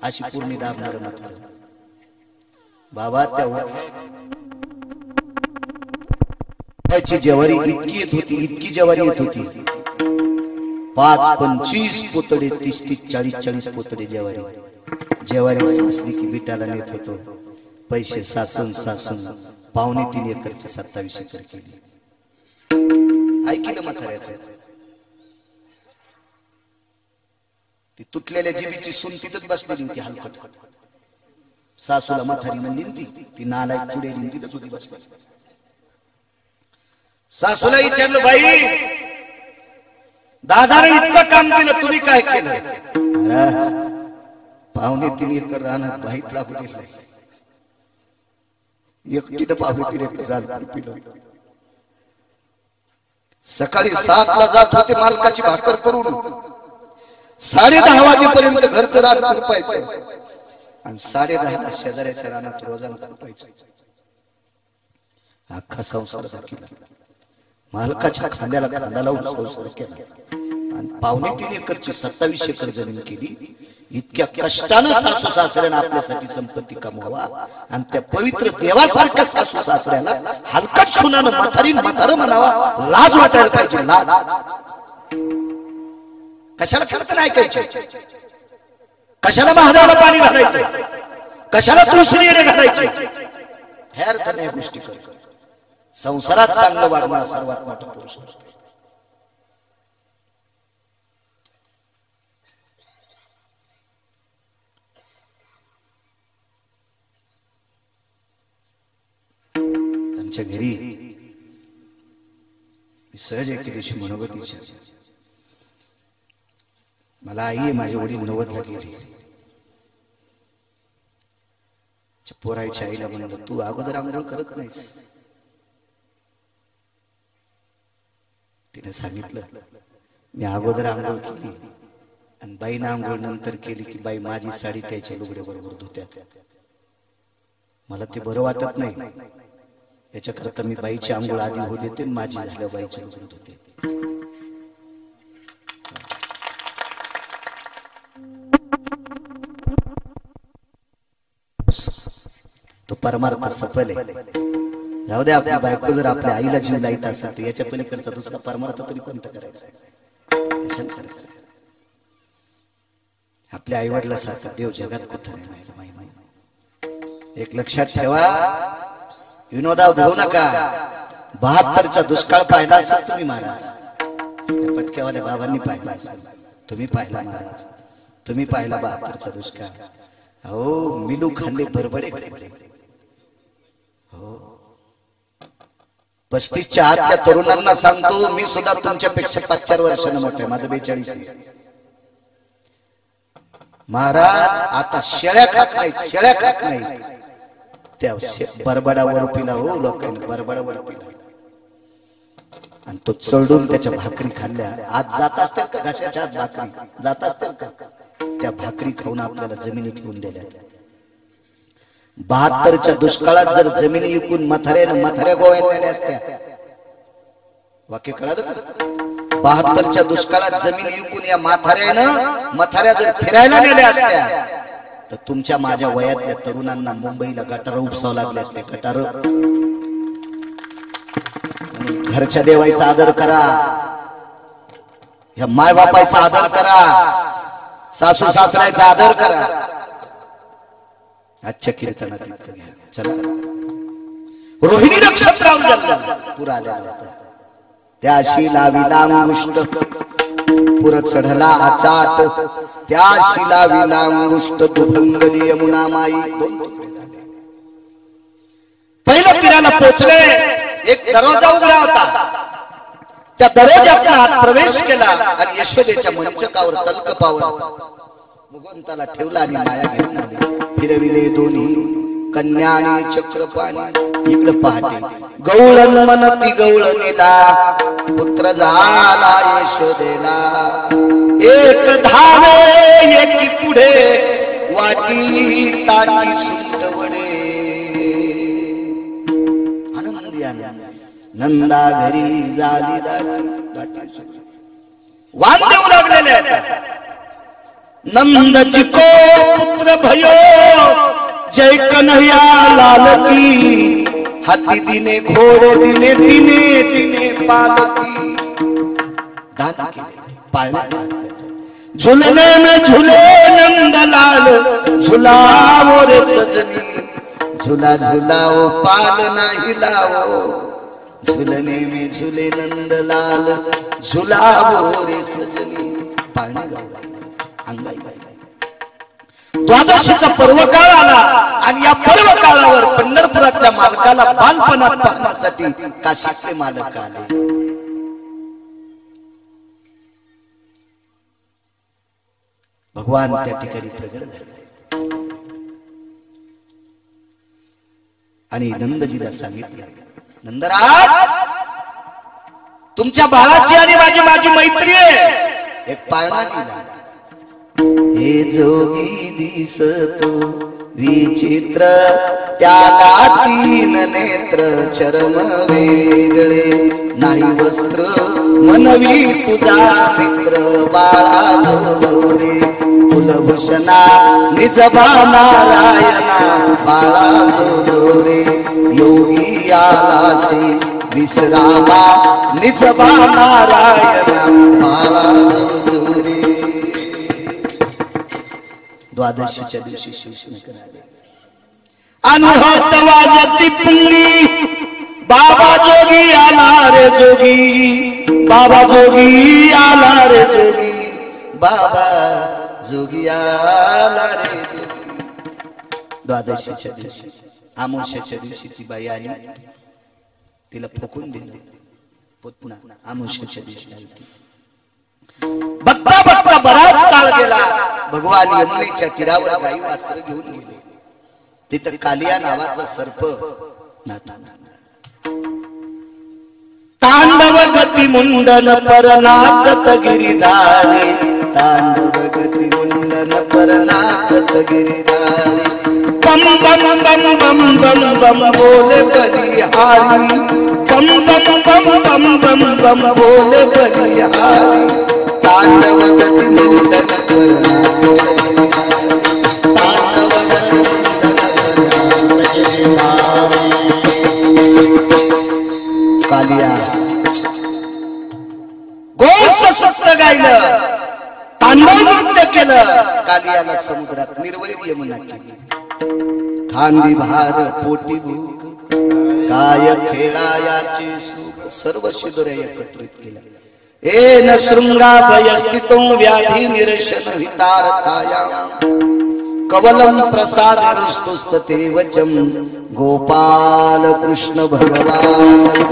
Speaker 1: अशी पूर्णी दाबणार म्हातारं. बाबा त्याची ज्वारी इतकी येत होती, इतकी ज्वारी येत होती. 5-25 पोतडे, 30-40 पोतडे ज्वारी साचली की विटाला नेत होतो. पैसे सासून 2.25 एकरची 27 एकर केली. ऐकलं म्हाताऱ्याचं? ती तुटलेल्या जिबीची सून तिथंच बसलेली होती हलकट. सासूला म्हातारी म्हणली ती नालायक चुडेली तिथंच होती बसली. सासूला विचारलं बाई, दादाने इतकं काम केलं, तुम्ही काय केलं? 2.25 एकर राहणार माहित लागू दिलं. एकटीनं 2.25 एकर रान पिलं. सकाळी 7ला जात होते मालकाची भाकर करून, 10:30 वाजेपर्यंत घरचं रान खुरपायचं आणि 10:30ला शेजाऱ्याच्या रानात रोजानं खुरपायचं. अख्खा संसार केला, मालकाच्या खांद्याला खांदा लावून संसार केला आणि 3.25 एकरची 27 एकर जमीन केली. इतक्या कष्टानं सासू सासऱ्यानं आपल्यासाठी संपत्ती कमवावा आणि त्या पवित्र देवासारख्या सासू सासऱ्याला हलकट सुनानं म्हातारं म्हणावा. लाज वाटायला पाहिजे, लाज. कशाला खरं नाही ऐकायचे, कशाला महादेवाला पाणी घालायचं, कशाला तुळशी येणे घालायचे, ह्या अर्थाने गोष्टी कर. संसारात चांगलं वागणं सर्वात मोठा पुरुष असतो. आमच्या घरी सहज एके दिवशी मनोगत विचार, मला आई माझे वडील 90ला गेले. पोराच्या आईला म्हणलं, तू अगोदर आंघोळ करत नाहीस. तिने सांगितलं, मी अगोदर आंघोळ केली आणि बाईनं आंघोळ नंतर केली की बाई माझी साडी त्याच्या लुगड्या बरोबर धुत्यात. मला ते बरं वाटत नाही, याच्याकरता मी बाईची आंघोळ आधी होऊ देते, माझी झाल्या बाईची लुगडं धुते. तो परमार्थ सफल आहे. जाऊ दे, आपली बायको जर आपल्या आईला जीव लाईत असेल तर याच्या पलीकडचा दुसरा परमार्थ तरी कोणता करायचा आहे? आपल्या आई वडिलांसारखा देव जगात कुठं नाही. एक लक्षात ठेवा, विनोदा घेऊ नका. 72चा दुष्काळ पाहिला असेल तुम्ही महाराज, पटक्यावाल्या बाबांनी पाहिला असेल, तुम्ही पाहिला महाराज, तुम्ही पाहिला 72चा दुष्काळ. हो, मिलू खाल्ले, बरबडे खाल्ले. हो, 35च्या आतल्या तरुणांना सांगतो, मी सुद्धा तुमच्यापेक्षा 5-4 वर्षांनी मोठं आहे. माझं 42 आहे महाराज. आता शेळ्या खात नाहीत, शेळ्या खात नाहीत. त्या बरबडावर पिला. हो, लोकांनी बरबडावर पिला आणि तो चढून त्याच्या भाकरी खाल्ल्या. आज जात असतील का घशाच्या आत भाकरी? जात असतील का? त्या भाकरी खाऊन आपल्याला जमिनी ठेवून दिल्या. 72च्या दुष्काळात जर जमिनी विकून म्हाताऱ्या गोव्याला नेल्या असत्या, वाक्य कळालं का? 72च्या दुष्काळात जमिनी विकून या म्हाताऱ्या जर फिरायला नेल्या असत्या तर तुमच्या माझ्या वयातल्या तरुणांना मुंबईला गटार उपसावं लागले असते. गटार. घरच्या देवाचा आदर करा, ह्या माय बापाचा आदर करा, सासू सासऱ्याचा आदर करा. आजच्या कीर्तनात इतकं घ्या. चला, रोहिणी नक्षत्रावर पुरा आलेला होता. त्याशी लाविला अंगुष्ट, पुर चढला आचाट. त्याशी लाविला अंगुष्ट, दुभंगली यमुना माई. 2 तुकडे झाले. पहिल्या तीराला पोचले. एक दरवाजा उघडा होता. त्या दरवाजातून आत प्रवेश केला आणि यशोदेच्या मंचकावर तलकपावर भगवंताला ठेवला आणि माया घेऊन आली. फिरविले दोन्ही कन्या आणि चक्रपाणी. इकडे पहाटे गवळण मनती गवळणीला, पुत्र झाला यशोदेला. एक धावे एकी पुढे, वाटी ताटी सुंदवडे. आनंदी नंदा घरी झाली दाटी. वाद देऊ लागलेले आहेत. नंदची को पुत्र भयो, जय कन्हैया लाल की. हाती दिने घोडे दिने दिने दिने पालकी. दान केले, पाळले. झुलने में झूले नंदलाल, झुलाओ रे सजनी. झूला झुलाओ पालना हिलाओ. झुलने में झूले नंदलाल, झुलाओ रे सजनी. पाळणे गावला अंगाई. द्वादशीचा पर्व काळ आला आणि या पर्व काळावर पंढरपुरातल्या मालकाला बालपणात पाहण्यासाठी काशीतले मालक आले. भगवान त्या ठिकाणी प्रगट झाले आणि नंदजीला सांगितलं, नंदराज, तुमच्या बाळाची आणि माझी मैत्री आहे. एक पाळणा दिला. हे जोगी दिसतो विचित्र, त्याला तीन नेत्र चरम वेगळे नाही वस्त्र मनवी तुझा मित्र बाळा जो रे कुलभूषणा निजभा नारायणा बाळा जो रे योगी आलासे विश्रामा निजभा नारायणा बाळा जो रे. द्वादशीच्या दिवशी शिवशंकर आले. अनुहत वाजती पुंगी बाबा जोगी आला रे जोगी बाबा जोगी आला रे जोगी बाबा जोगी आला रे जोगी. द्वादशीच्या दिवशी आमोशाच्या दिवशी ती बाई आली, तिला फुकून दिलं पुतना. आमोशाच्या दिवशी आली ती. बघता बघता बराच काळ गेला. भगवान यमुनेच्या तीरावर गाई वासर घेऊन गेले. तिथं कालिया नावाचा सर्प तांडव गती मुंडन पर नाचत गिरिधारी तांडव गती मुंडन पर नाचत गिरिधारी बम बम बम बम बम बम बोले बलिहारी बम बम बम बम बम बम बोले बलिहारी तांडव गती मुंडन पर नाचत तांडव गती कालिया गोष्ट सत्य गायलं, तांडव नृत्य केलं. कालियाला समुद्रात निर्वैर यमुना केली. खांदी भार पोटी भूक काय खेळायाचे सुख सर्व शिदोरे एकत्रित केले. एन शृंगाभयस्थितो व्याधी निरशन हितारताया कवलम प्रसाद रुस्तुस्तते वचम गोपाल कृष्ण भगवान